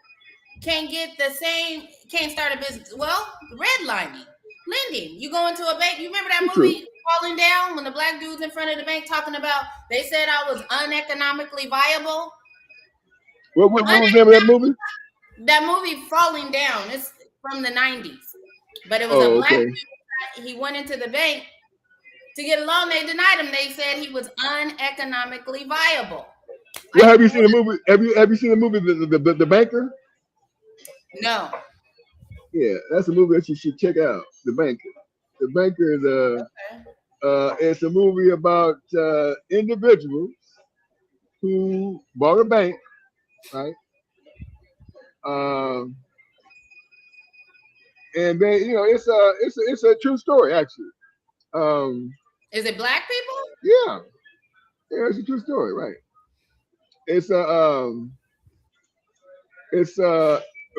can't get the same? Can't start a business? Well, redlining, lending. You go into a bank. You remember that it's true. movie Falling Down when the black dude's in front of the bank talking about they said I was uneconomically viable. What was the name of that movie? That movie Falling Down. It's from the 90s. But it was a Oh, black okay. dude. He went into the bank to get a loan. They denied him. They said he was uneconomically viable. Well, have you seen the movie? Have you seen the movie The Banker? No. Yeah, that's a movie that you should check out. The Banker. The Banker is it's a movie about individuals who bought a bank, right? And they, it's a true story actually. Is it black people? Yeah, it's a true story, right? It's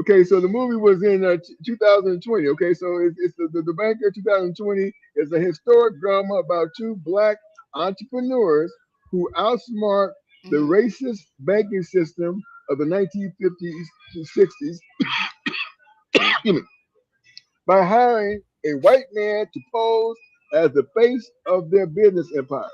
okay. So the movie was in 2020. Okay, so it's the Banker 2020 is a historic drama about two black entrepreneurs who outsmart the racist banking system of the 1950s to 60s by hiring a white man to pose as the face of their business empire.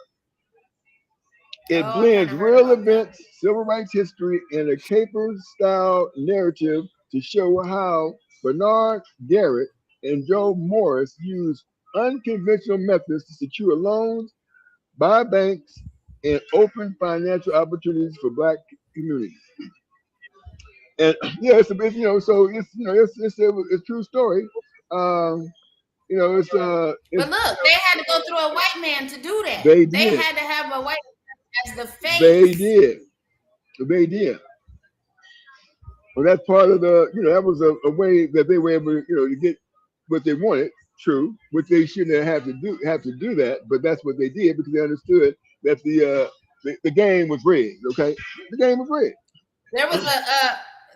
It blends real events, civil rights history, and a caper-style narrative to show how Bernard Garrett and Joe Morris used unconventional methods to secure loans, buy banks, and open financial opportunities for black communities. And yeah, it's a bit, so it's a true story. It's But look, they had to go through a white man to do that. They They did. had to have a white man as the face. They did. Well, that's part of that was a way that they were able, to get what they wanted. True, which they shouldn't have to do that, but that's what they did because they understood that the game was rigged. Okay, the game was rigged.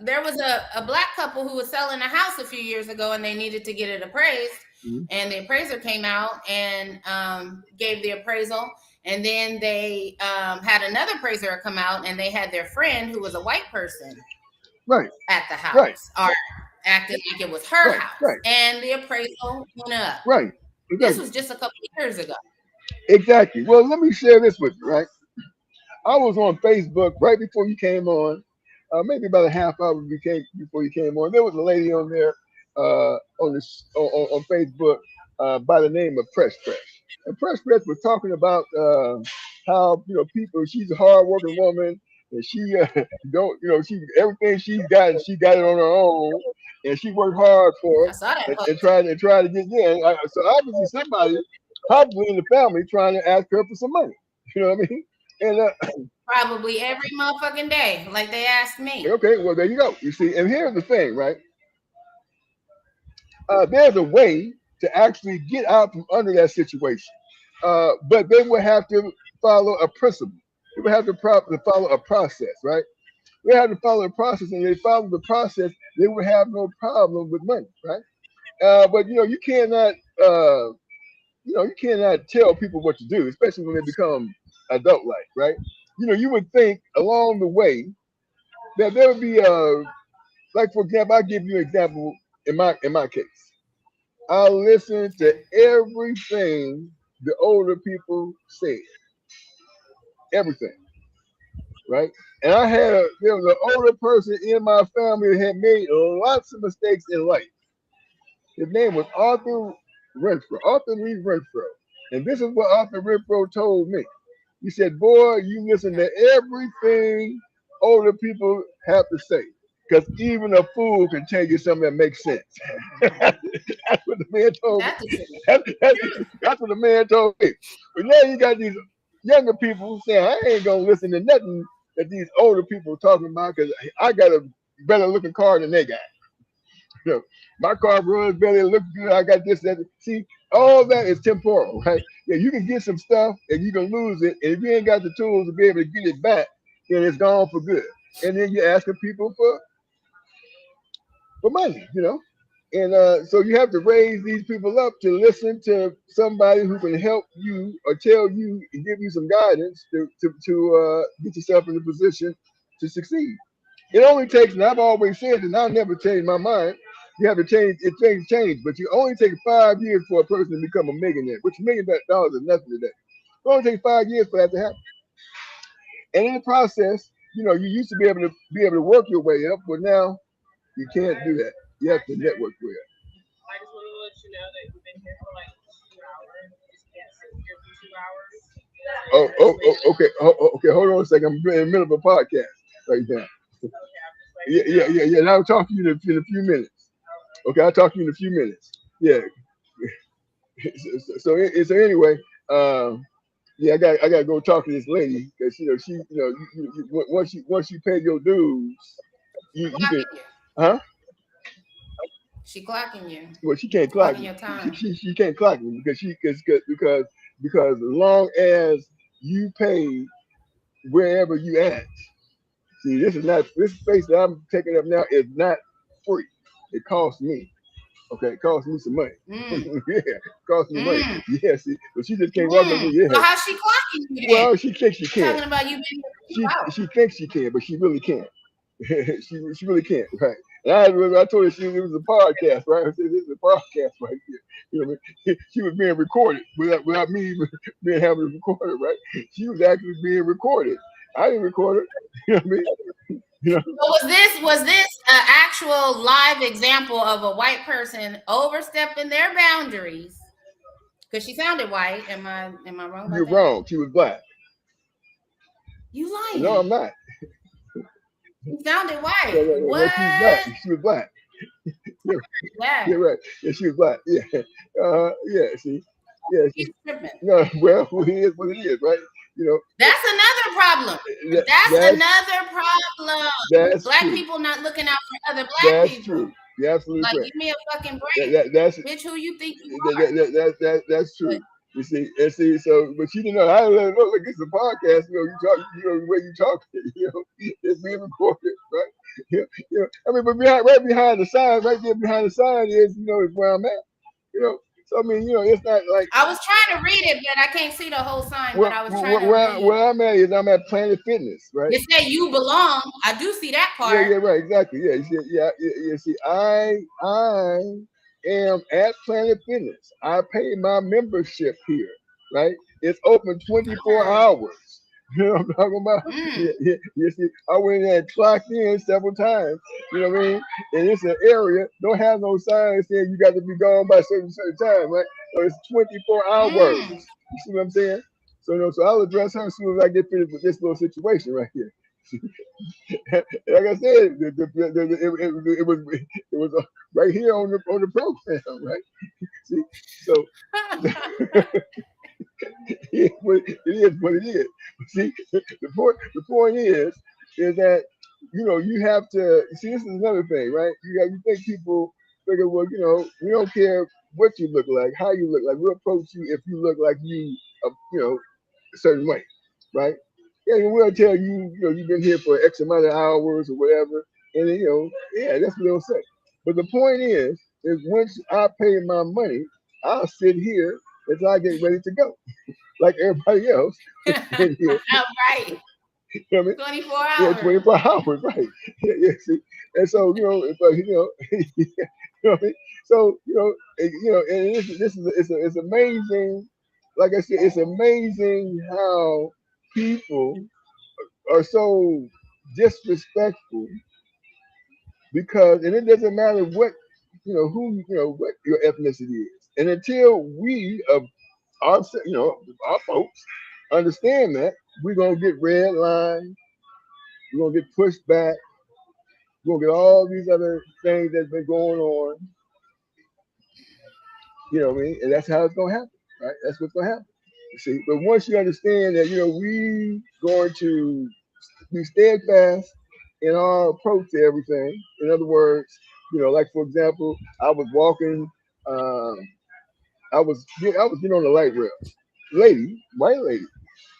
There was a black couple who was selling a house a few years ago, and they needed to get it appraised. Mm-hmm. And the appraiser came out and gave the appraisal. And then they had another appraiser come out, and they had their friend who was a white person at the house, or acted like it was her house. Right. And the appraisal went up. Right. Exactly. This was just a couple of years ago. Exactly. Well, let me share this with you, right? I was on Facebook right before you came on, maybe about a half hour before you came on. There was a lady on there on Facebook by the name of Press. And Press was talking about how people. She's a hardworking woman, and she she everything she got it on her own, and she worked hard for it and tried to get so obviously somebody probably in the family trying to ask her for some money. You know what I mean? And probably every motherfucking day, like they asked me. Okay, well there you go. You see, and here's the thing, right? There's a way to actually get out from under that situation, but they would have to follow a principle. They would have to follow a process, right? They have to follow a process, and they follow the process. They would have no problem with money, right? But you cannot, you cannot tell people what to do, especially when they become adult-like, right? You would think along the way that there would be like for example, I'll give you an example in my case. I listened to everything the older people said. Everything. Right? And there was an older person in my family that had made lots of mistakes in life. His name was Arthur Renfro, Arthur Lee Renfro. And this is what Arthur Renfro told me. He said, boy, you listen to everything older people have to say. Because even a fool can tell you something that makes sense. That's what the man told me. That's the truth. That's what the man told me. But now you got these younger people saying, I ain't going to listen to nothing that these older people are talking about because I got a better looking car than they got. You know, my car runs better, look good. I got this, that. See, all that is temporal, right? Yeah, you can get some stuff and you can lose it, and if you ain't got the tools to be able to get it back, then it's gone for good. And then you're asking people for money, you know. And so you have to raise these people up to listen to somebody who can help you or tell you and give you some guidance to get yourself in a position to succeed. It only takes, and I've always said, and I'll never change my mind. You have to change, change, but you only take 5 years for a person to become a millionaire, which $1 million is nothing today. It only takes 5 years for that to happen. And in the process, you know, you used to be able to work your way up, but now you can't do that. You have to network way up. I just want to let you know that we've been here for like 2 hours. You just can't sit here for 2 hours. Okay. Okay. Hold on a second. I'm in the middle of a podcast right now. Yeah. And I'll talk to you in a few minutes. Okay, I'll talk to you in a few minutes. Yeah. So anyway, yeah, I got to go talk to this lady because once you pay your dues, you can, huh? She clocking you. Well, she can't clock Clocking me. your time. She can't clock me because as long as you pay wherever you at. See, this space that I'm taking up now is not free. It costs me. Okay, it costs me some money. Yeah, it costs me money. Yeah, see, but she just can't walk up with. Yeah. So how's she clocking you then? Well, she thinks she can. Talking about you being She thinks she can, but she really can't. she really can't, right? And I told her it was a podcast, right? I said this is a podcast right here. You know what I mean? She was being recorded without me even being having it recorded, right? She was actually being recorded. I didn't record her. You know what I mean? You know? So was this an actual live example of a white person overstepping their boundaries? Because she sounded white. Am I wrong about You're that? wrong. She was black. You lying? No, I'm not. You sounded white. Yeah, What? She was black. Yeah. You're right. Yeah, she was black. Yeah. Yeah. See. Yeah. She's tripping. No. Well, it is what it is, right? You know. That's another problem. That's another problem. Black true. people not looking out for other black people. That's true. You're absolutely like, correct. give me a fucking break. Bitch, who you think you are? That's true. You see, so, but she didn't know. I let her know, like, it's a podcast. You know, you talk, the way you talk, it's being recorded, right? I mean, but right behind the sign, right there behind the sign is where I'm at. So I mean, it's not like I was trying to read it, but I can't see the whole sign. But I was trying to read. Where I'm at is I'm at Planet Fitness, right? It said you belong. I do see that part. Yeah, right, exactly. Yeah, you see, I am at Planet Fitness. I pay my membership here, right? It's open 24 hours. You know what I'm talking about? Yeah, you see, I went in there and clocked in several times. You know what I mean? And it's an area, don't have no signs saying you got to be gone by certain time, right? So it's 24 hours. You see what I'm saying? So I'll address her as soon as I get finished with this little situation right here. Like I said, it was right here on the program, right? See, so it is what it is. See, the point is that you have to see. This is another thing, right? You think people figure, well, we don't care what you look like, how you look like. We'll approach you if you look like you, a certain way, right? Yeah, and we'll tell you, you've been here for X amount of hours or whatever, and then, yeah, that's what they'll say. But the point is once I pay my money, I'll sit here until I get ready to go, like everybody else. Right. You know what I mean? 24 hours. Yeah, 24 hours, right? Yeah, see, and so you know what I mean. So and it's amazing. Like I said, it's amazing how people are so disrespectful and it doesn't matter what what your ethnicity is. And until we our our folks understand that, we're gonna get red line, we're gonna get pushed back, we're gonna get all these other things that's been going on, you know what I mean? And that's how it's gonna happen, right? That's what's gonna happen. You see, but once you understand that, we going to be steadfast in our approach to everything. In other words, like for example, I was walking, um, I was getting on the light rail. White lady,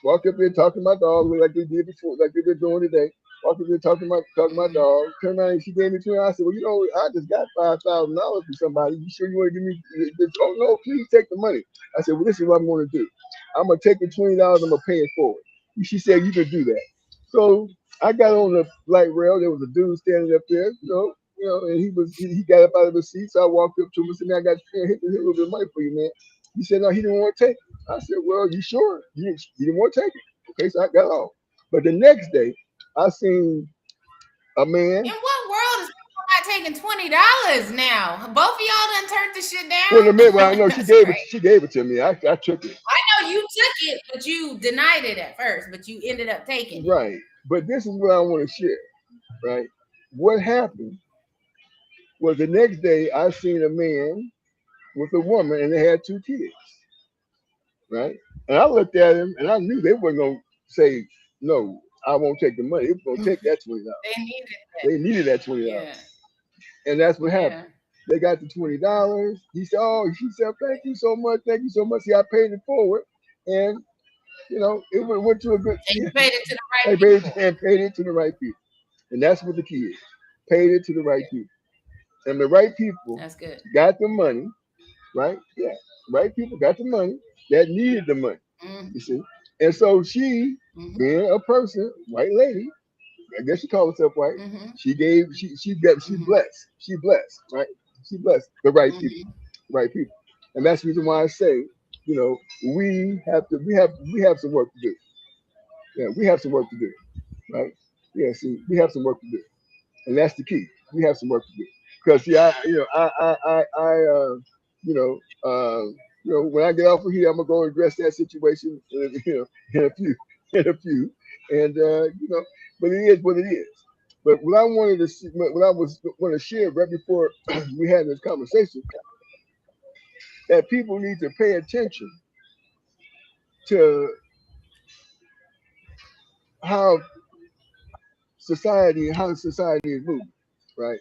walked up there talking to my dog like they did before, like they've been doing today. Walked up there talking to my dog. Turned around and she gave me $20. I said, well, I just got $5,000 from somebody. You sure you want to give me this? Oh no, please take the money. I said, well, this is what I'm going to do. I'm gonna take the $20. I'm gonna pay it forward. She said you could do that. So I got on the light rail. There was a dude standing up there, and he got up out of the seat. So I walked up to him and said, man, I got hit a little bit of money for you, man. He said, no, he didn't want to take it. I said, well, you sure? You didn't want to take it. Okay, so I got off. But the next day, I seen a man. In what world is people not taking $20 now? Both of y'all done turned the shit down. Well, the man, well, I know she gave it to me. I took it. I know you took it, but you denied it at first, but you ended up taking it. Right. But this is what I want to share. Right. What happened was the next day I seen a man with a woman and they had 2 kids. Right. And I looked at him and I knew they weren't gonna say no. I won't take the money. They were gonna take that $20. They needed that $20. Yeah. And that's what happened. They got the $20. She said, thank you so much. Thank you so much. See, I paid it forward. And, it went to a good. And you paid it to the right people. Paid it to the right people. And that's what the key is. Paid it to the right people. And the right people That's good. got the money, right? Yeah. Right people got the money that needed the money. You see? And so she, being a person, white lady, I guess she called herself white. She blessed. She blessed, right? She blessed the right people, right people. And that's the reason why I say, we have some work to do. Yeah, we have some work to do, right? Yeah, see, we have some work to do, and that's the key. We have some work to do because when I get off of here, I'm gonna go address that situation, in a few, and but it is what it is. But what I wanted to see, what I was going to share right before we had this conversation, that people need to pay attention to how society is moving, right?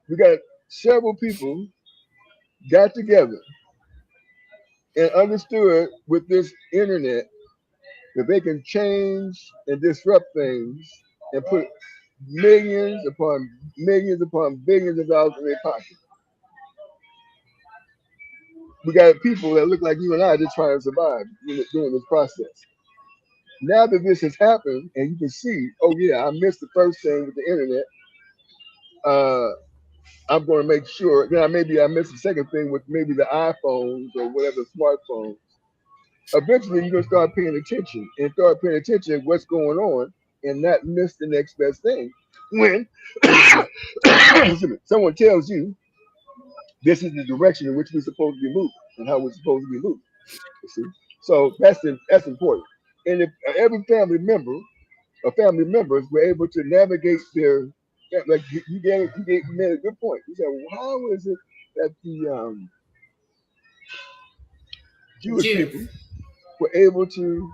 We got several people got together and understood with this internet that they can change and disrupt things and put millions upon billions of dollars in their pocket. We got people that look like you and I just trying to survive during this process. Now that this has happened and you can see, oh yeah, I missed the first thing with the internet. I'm going to make sure. Maybe I missed the second thing with maybe the iPhones or whatever smartphones. Eventually, you're going to start paying attention to what's going on and not miss the next best thing. When someone tells you this is the direction in which we're supposed to be moving and how we're supposed to be moving. You see? So that's important. And if every family member or family members were able to navigate their, like you made a good point. You said, well, how is it that the Jewish people were able to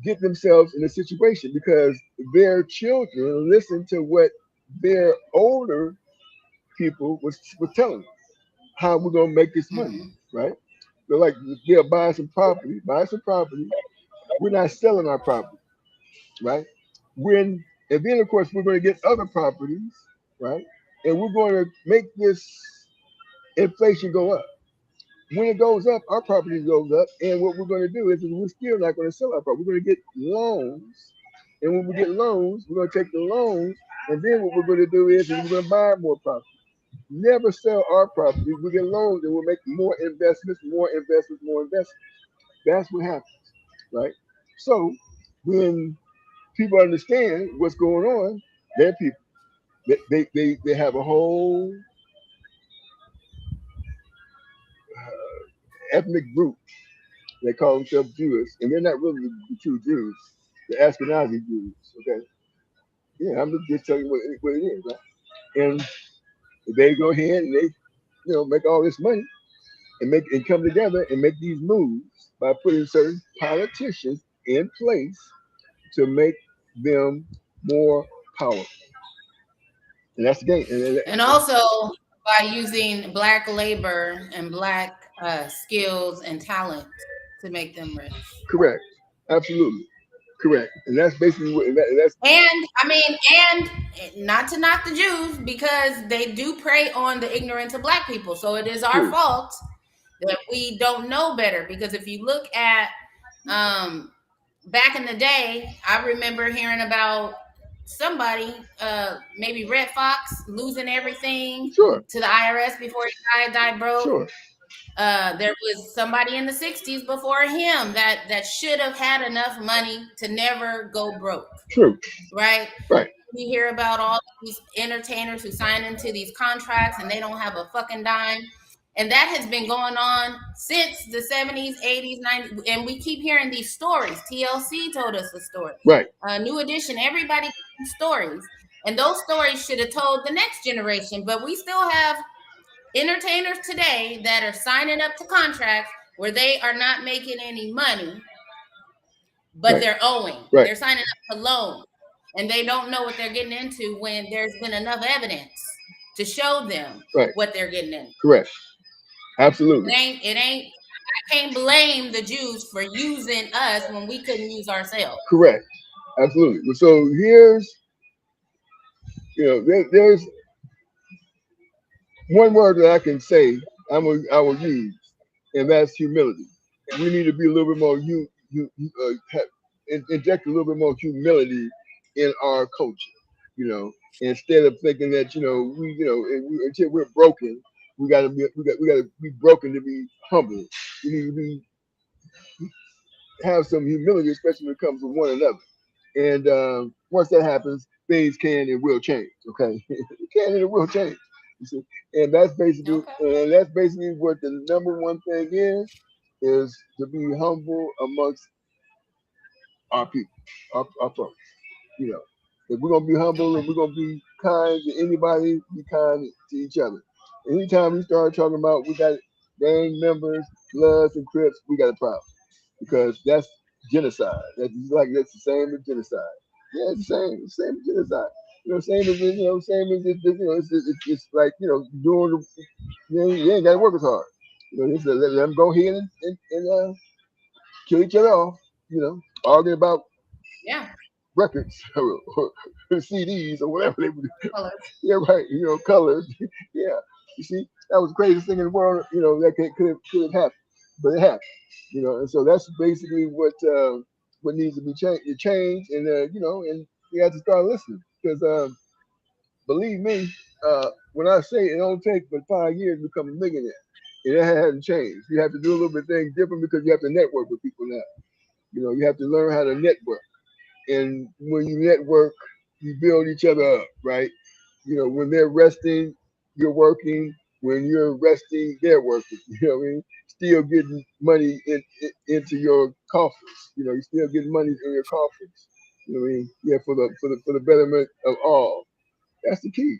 get themselves in a situation because their children listened to what their older people was telling them, how we're gonna make this money, right? They're like, they'll buy some property. We're not selling our property, right? And then of course we're going to get other properties, right? And we're going to make this inflation go up. When it goes up, our property goes up, and what we're going to do is we're still not going to sell our property. We're going to get loans, and when we get loans, we're going to take the loans, and then what we're going to do is we're going to buy more property. Never sell our property. We get loans, and we'll make more investments. That's what happens, right? So when people understand what's going on, their people, they have a whole ethnic group. They call themselves Jewish, and they're not really the true Jews. The Ashkenazi Jews. Okay. Yeah, I'm just telling you what it is, right? And they go ahead and they, make all this money and come together and make these moves by putting certain politicians in place to make them more powerful. And that's the game. And also by using black labor and black skills and talent to make them rich. Correct. Absolutely. Correct. And that's basically that's And I mean, and not to knock the Jews, because they do prey on the ignorance of black people. So it is our true. fault that we don't know better. Because if you look at back in the day, I remember hearing about somebody, maybe Red Fox, losing everything Sure. to the IRS before he died broke. Sure. There was somebody in the 60s before him that should have had enough money to never go broke. True. Right? Right. We hear about all these entertainers who sign into these contracts and they don't have a fucking dime. And that has been going on since the 70s, 80s, 90s. And we keep hearing these stories. TLC told us a story. Right. New Edition, everybody stories. And those stories should have told the next generation. But we still have entertainers today that are signing up to contracts where they are not making any money, but right. they're owing. Right. They're signing up to loan. And they don't know what they're getting into when there's been enough evidence to show them right. what they're getting into. Correct. Absolutely. It ain't, I can't blame the Jews for using us when we couldn't use ourselves. Correct. Absolutely. So here's, there's one word that I can say I will use, and that's humility. And we need to be a little bit more, inject a little bit more humility in our culture, instead of thinking that, until we're broken, we gotta be broken to be humble. We need to have some humility, especially when it comes to one another. And once that happens, things can and will change. Okay, it can and it will change. You see, and that's basically what the number one thing is to be humble amongst our people, our folks. If we're gonna be humble and we're gonna be kind to anybody, be kind to each other. Anytime we start talking about we got gang members, Bloods and Crips, we got a problem because that's genocide. That's the same as genocide. Yeah, it's the same as genocide. Same as it's like doing you ain't gotta work as hard. Just let them go ahead and kill each other off. Arguing about records or CDs or whatever they would do. Colors. Yeah, right. Colors. Yeah. You see, that was the craziest thing in the world. That could have happened, but it happened. And so that's basically what needs to be changed, and and you have to start listening because believe me, when I say it don't take but 5 years to become a millionaire, it hasn't changed. You have to do a little bit of things different because you have to network with people now. You have to learn how to network. And when you network, you build each other up, right? When they're resting, you're working. When you're resting, they're working. You know what I mean? Still getting money into your coffers. You're still getting money in your coffers. You know what I mean? Yeah, for the betterment of all. That's the key.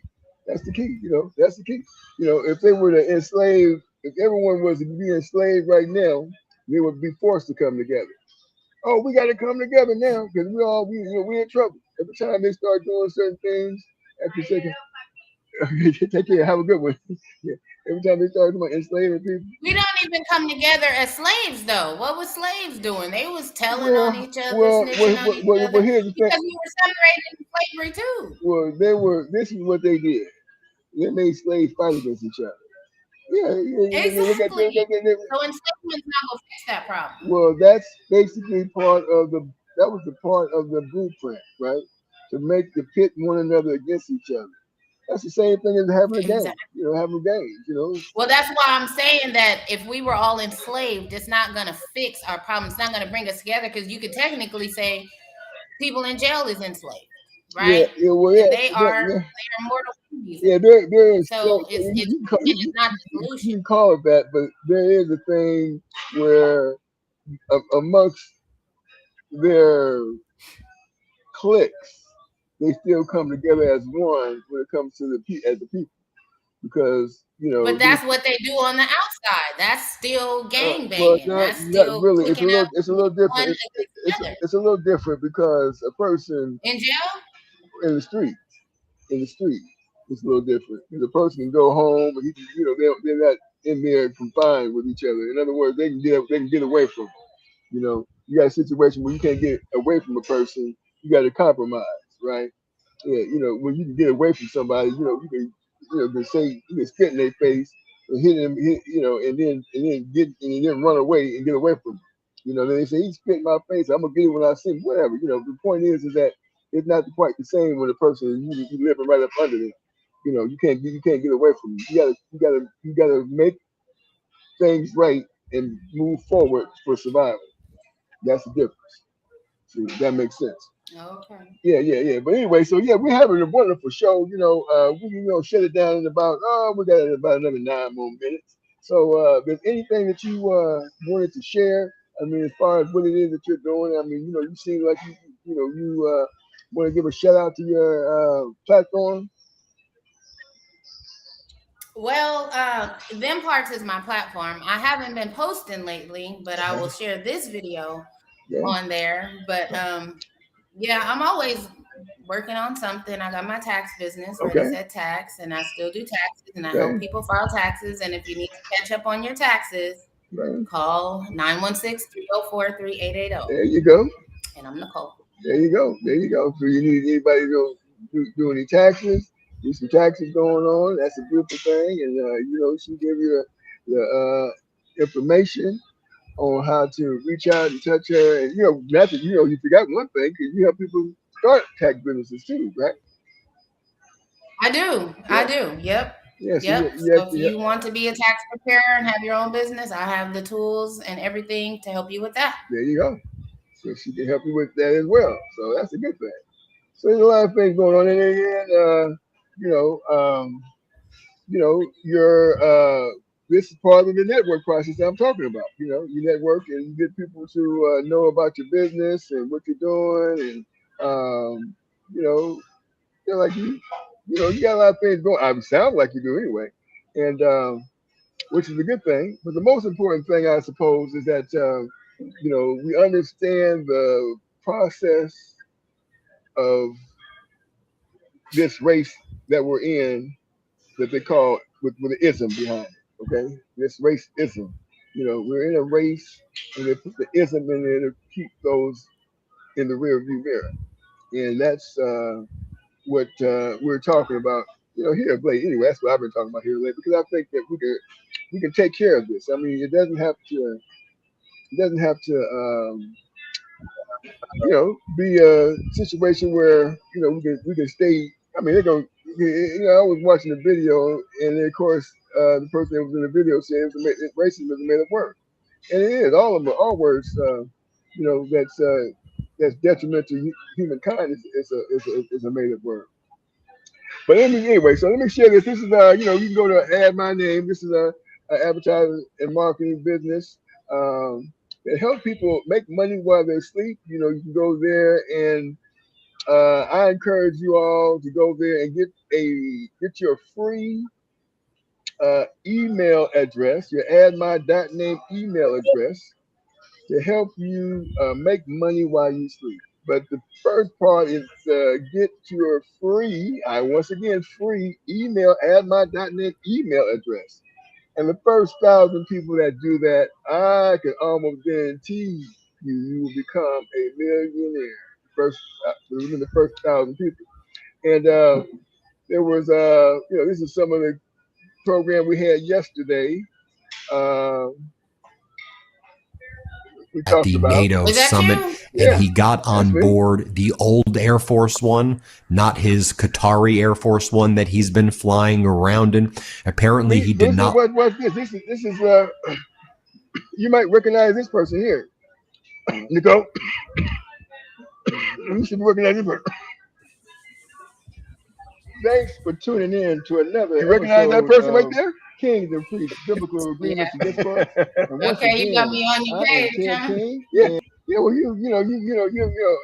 That's the key. That's the key. If they were to enslave, if everyone was to be enslaved right now, they would be forced to come together. Oh, we got to come together now because we're in trouble. Every time they start doing certain things, after a second, take care, have a good one. Yeah. Every time they start doing enslaving people, we don't even come together as slaves, though. What was slaves doing? They was telling on each other, snitching on each other. Here's the thing. Because we were separated in slavery too. Well, this is what they did. They made slaves fight against each other. Yeah, exactly. So enslavement not gonna fix that problem. Well, that's basically that was the part of the blueprint, right? To make the pit one another against each other. That's the same thing as having a game. Having games. Well, that's why I'm saying that if we were all enslaved, it's not gonna fix our problems. It's not gonna bring us together because you could technically say people in jail is enslaved. right? well, And they are yeah. mortal enemies. Yeah, there is. So it's You not the solution. can call it that, but there is a thing where amongst their cliques, they still come together as one when it comes to as the people, because But that's what they do on the outside. That's still gang well, banging. not That's still really. clicking up It's a little different. one against the other. It's a little different because a person In jail? in the street, in the street, it's a little different. The person can go home, and they're not in there confined with each other. In other words, they can get away from it. You got a situation where you can't get away from a person, you got to compromise, right? Yeah, when you can get away from somebody, you can say, you can spit in their face and hit them, and then run away and get away from them. Then they say he spit in my face, I'm gonna get it when I see him, whatever. The point is that it's not quite the same when a person you living right up under them. You can't get away from them. You gotta make things right and move forward for survival. That's the difference. See, that makes sense. Okay. Yeah. But anyway, so yeah, we're having a wonderful show. We shut it down in about we got about another 9 more minutes. So there's anything that you wanted to share? I mean, as far as what it is that you're doing, I mean, you seem like you want to give a shout out to your platform. Well, them parts is my platform. I haven't been posting lately, but I will share this video on there. But yeah, I'm always working on something. I got my tax business, Ready Set Tax, and I still do taxes, and I help people file taxes. And if you need to catch up on your taxes, call 916-304-3880. There you go. And I'm Nicole. There you go. So you need anybody to do any taxes? Do some taxes going on. That's a beautiful thing, and she give you the information on how to reach out and touch her. And you forgot one thing, because you help people start tax businesses too, right? I do. Yep. Yes. Yep. So if you want to be a tax preparer and have your own business, I have the tools and everything to help you with that. There you go. So she can help you with that as well. So that's a good thing. So there's a lot of things going on in there, and your this is part of the network process that I'm talking about. You network and you get people to know about your business and what you're doing, and like you got a lot of things going. I sound like you do anyway, and which is a good thing. But the most important thing, I suppose, is that we understand the process of this race that we're in, that they call with an ism behind it. Okay, this racism. We're in a race, and they put the ism in there to keep those in the rear view mirror, and that's what we're talking about. Here of late. Anyway, that's what I've been talking about here lately, because I think that we can take care of this. I mean, it doesn't have to. It doesn't have to. Be a situation where we can stay. I mean, they're going. I was watching the video, and of course, the person that was in the video said racism is a made up word, and it is. All words, that's detrimental to humankind is a made up word. But anyway, so let me share this. This is you can go to add my name. This is a advertising and marketing business. It helps people make money while they sleep. You can go there, and I encourage you all to go there and get your free email address, your addmy.name email address, to help you make money while you sleep. But the first part is get your free, free email, addmy.name email address. And the first 1,000 people that do that, I can almost guarantee you will become a millionaire. Within the first 1,000 people. And there was, this is some of the program we had yesterday. We at talked the about NATO summit, and he got on board the old Air Force One, not his Qatari Air Force One that he's been flying around in. Apparently, he did not. What's this? This is you might recognize this person here, Nicole. You should recognize this person. thanks for tuning in to another. You recognize that person right there? Kings and Priests, Biblical Agreements and Discourse. And once Okay, you got again, me on your I am page, Ted huh? King. Yeah, yeah. Well,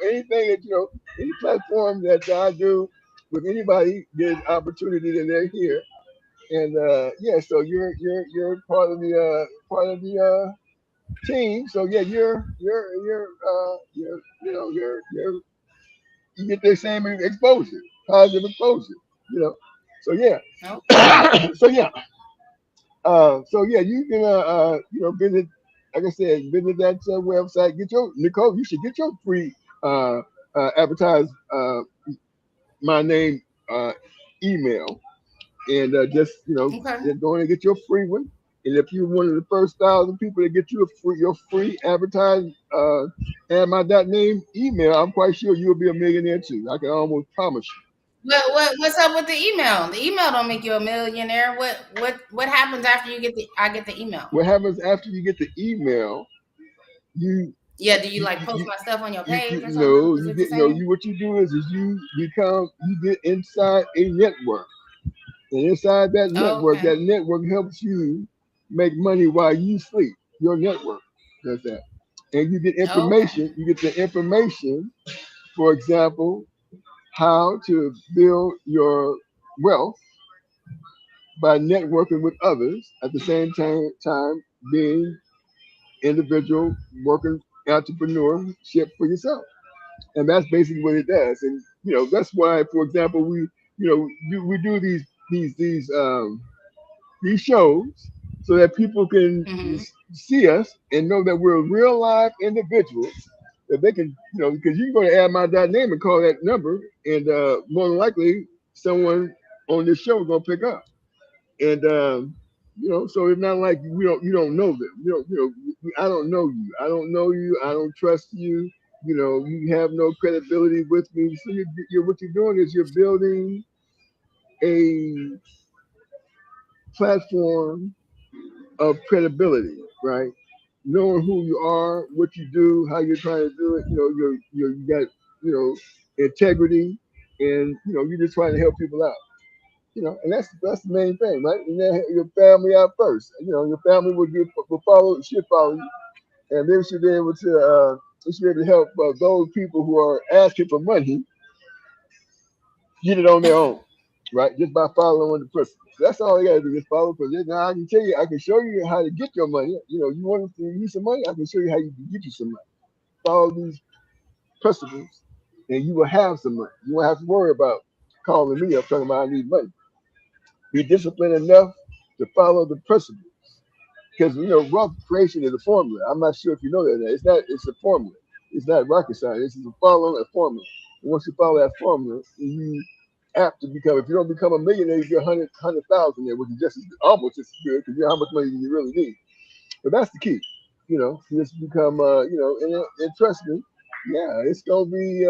anything that any platform that I do with anybody, there's opportunity that they're here. And yeah, so you're part of the team. So yeah, you get the same exposure, positive exposure. You know. So yeah. Okay. So yeah, you can visit, like I said, visit that website. Get your Nicole. You should get your free advertise my name email, and just Okay. just go in and get your free one. And if you're one of the first 1,000 people to get your free advertised and my name email, I'm quite sure you'll be a millionaire too. I can almost promise you. What's up with the email? The email don't make you a millionaire. What happens after I get the email? What happens after you get the email? Do you like post my stuff on your page or something? No, Is you what you're get no. saying? What you do is you get inside a network, and inside that network, Okay. helps you make money while you sleep. Your network does that, and you get Okay. information. You get the information, for example, how to build your wealth by networking with others at the same time being individual working entrepreneurship for yourself. And that's basically what it does. And that's why, for example, we do these shows so that people can Mm-hmm. see us and know that we're real live individuals. That they can, because you can go to add my name and call that number, and more than likely someone on this show is gonna pick up. And so it's not like you don't know them. I don't know you. I don't know you. I don't trust you. You have no credibility with me. So what you're doing is you're building a platform of credibility, right? Knowing who you are, what you do, how you're trying to do it. You got integrity, and you're just trying to help people out. And that's the main thing, right? And then your family out first. Your family should follow you, and they should be able to help those people who are asking for money get it on their own, right? Just by following the principles. That's all you gotta do. Just follow the principles. Now I can tell you, I can show you how to get your money. You want to use some money, I can show you how you can get you some money. Follow these principles, and you will have some money. You won't have to worry about calling me up talking about I need money. Be disciplined enough to follow the principles. Because wealth creation is a formula. I'm not sure if you know that. It's not. It's a formula. It's not rocket science. It's a following a formula. And once you follow that formula, you apt to become. If you don't become a millionaire, you get 100,000 there, which is almost as good because you know how much money you really need. But that's the key. Just become. And trust me, yeah, it's gonna be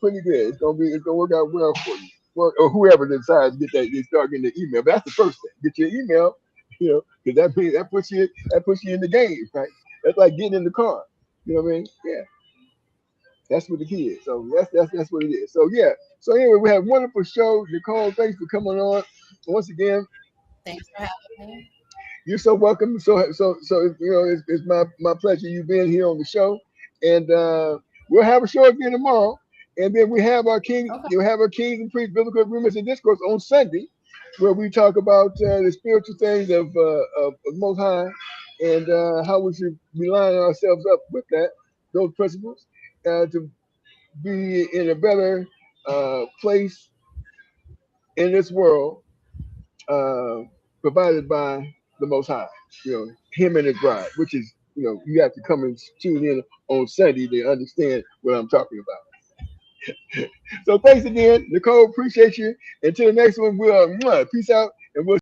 pretty good. It's gonna work out well for you. Or whoever decides to get that, they start getting the email. But that's the first thing. Get your email, because that puts you in the game, right? That's like getting in the car. You know what I mean? Yeah, that's what the key is. So that's what it is. So yeah. So anyway, we have a wonderful show. Nicole, thanks for coming on. Once again, Thanks for having me. you're so welcome. It's my pleasure you being here on the show, and we'll have a show again tomorrow. And then we have our king. Okay. You have our kings and priests, biblical agreements and discourse on Sunday, where we talk about the spiritual things of Most High, and how we should line ourselves up with those principles, to be in a better place in this world, uh, provided by the Most High, Him and His bride, which is, you have to come and tune in on Sunday to understand what I'm talking about. So thanks again, Nicole. Appreciate you. Until the next one, we'll peace out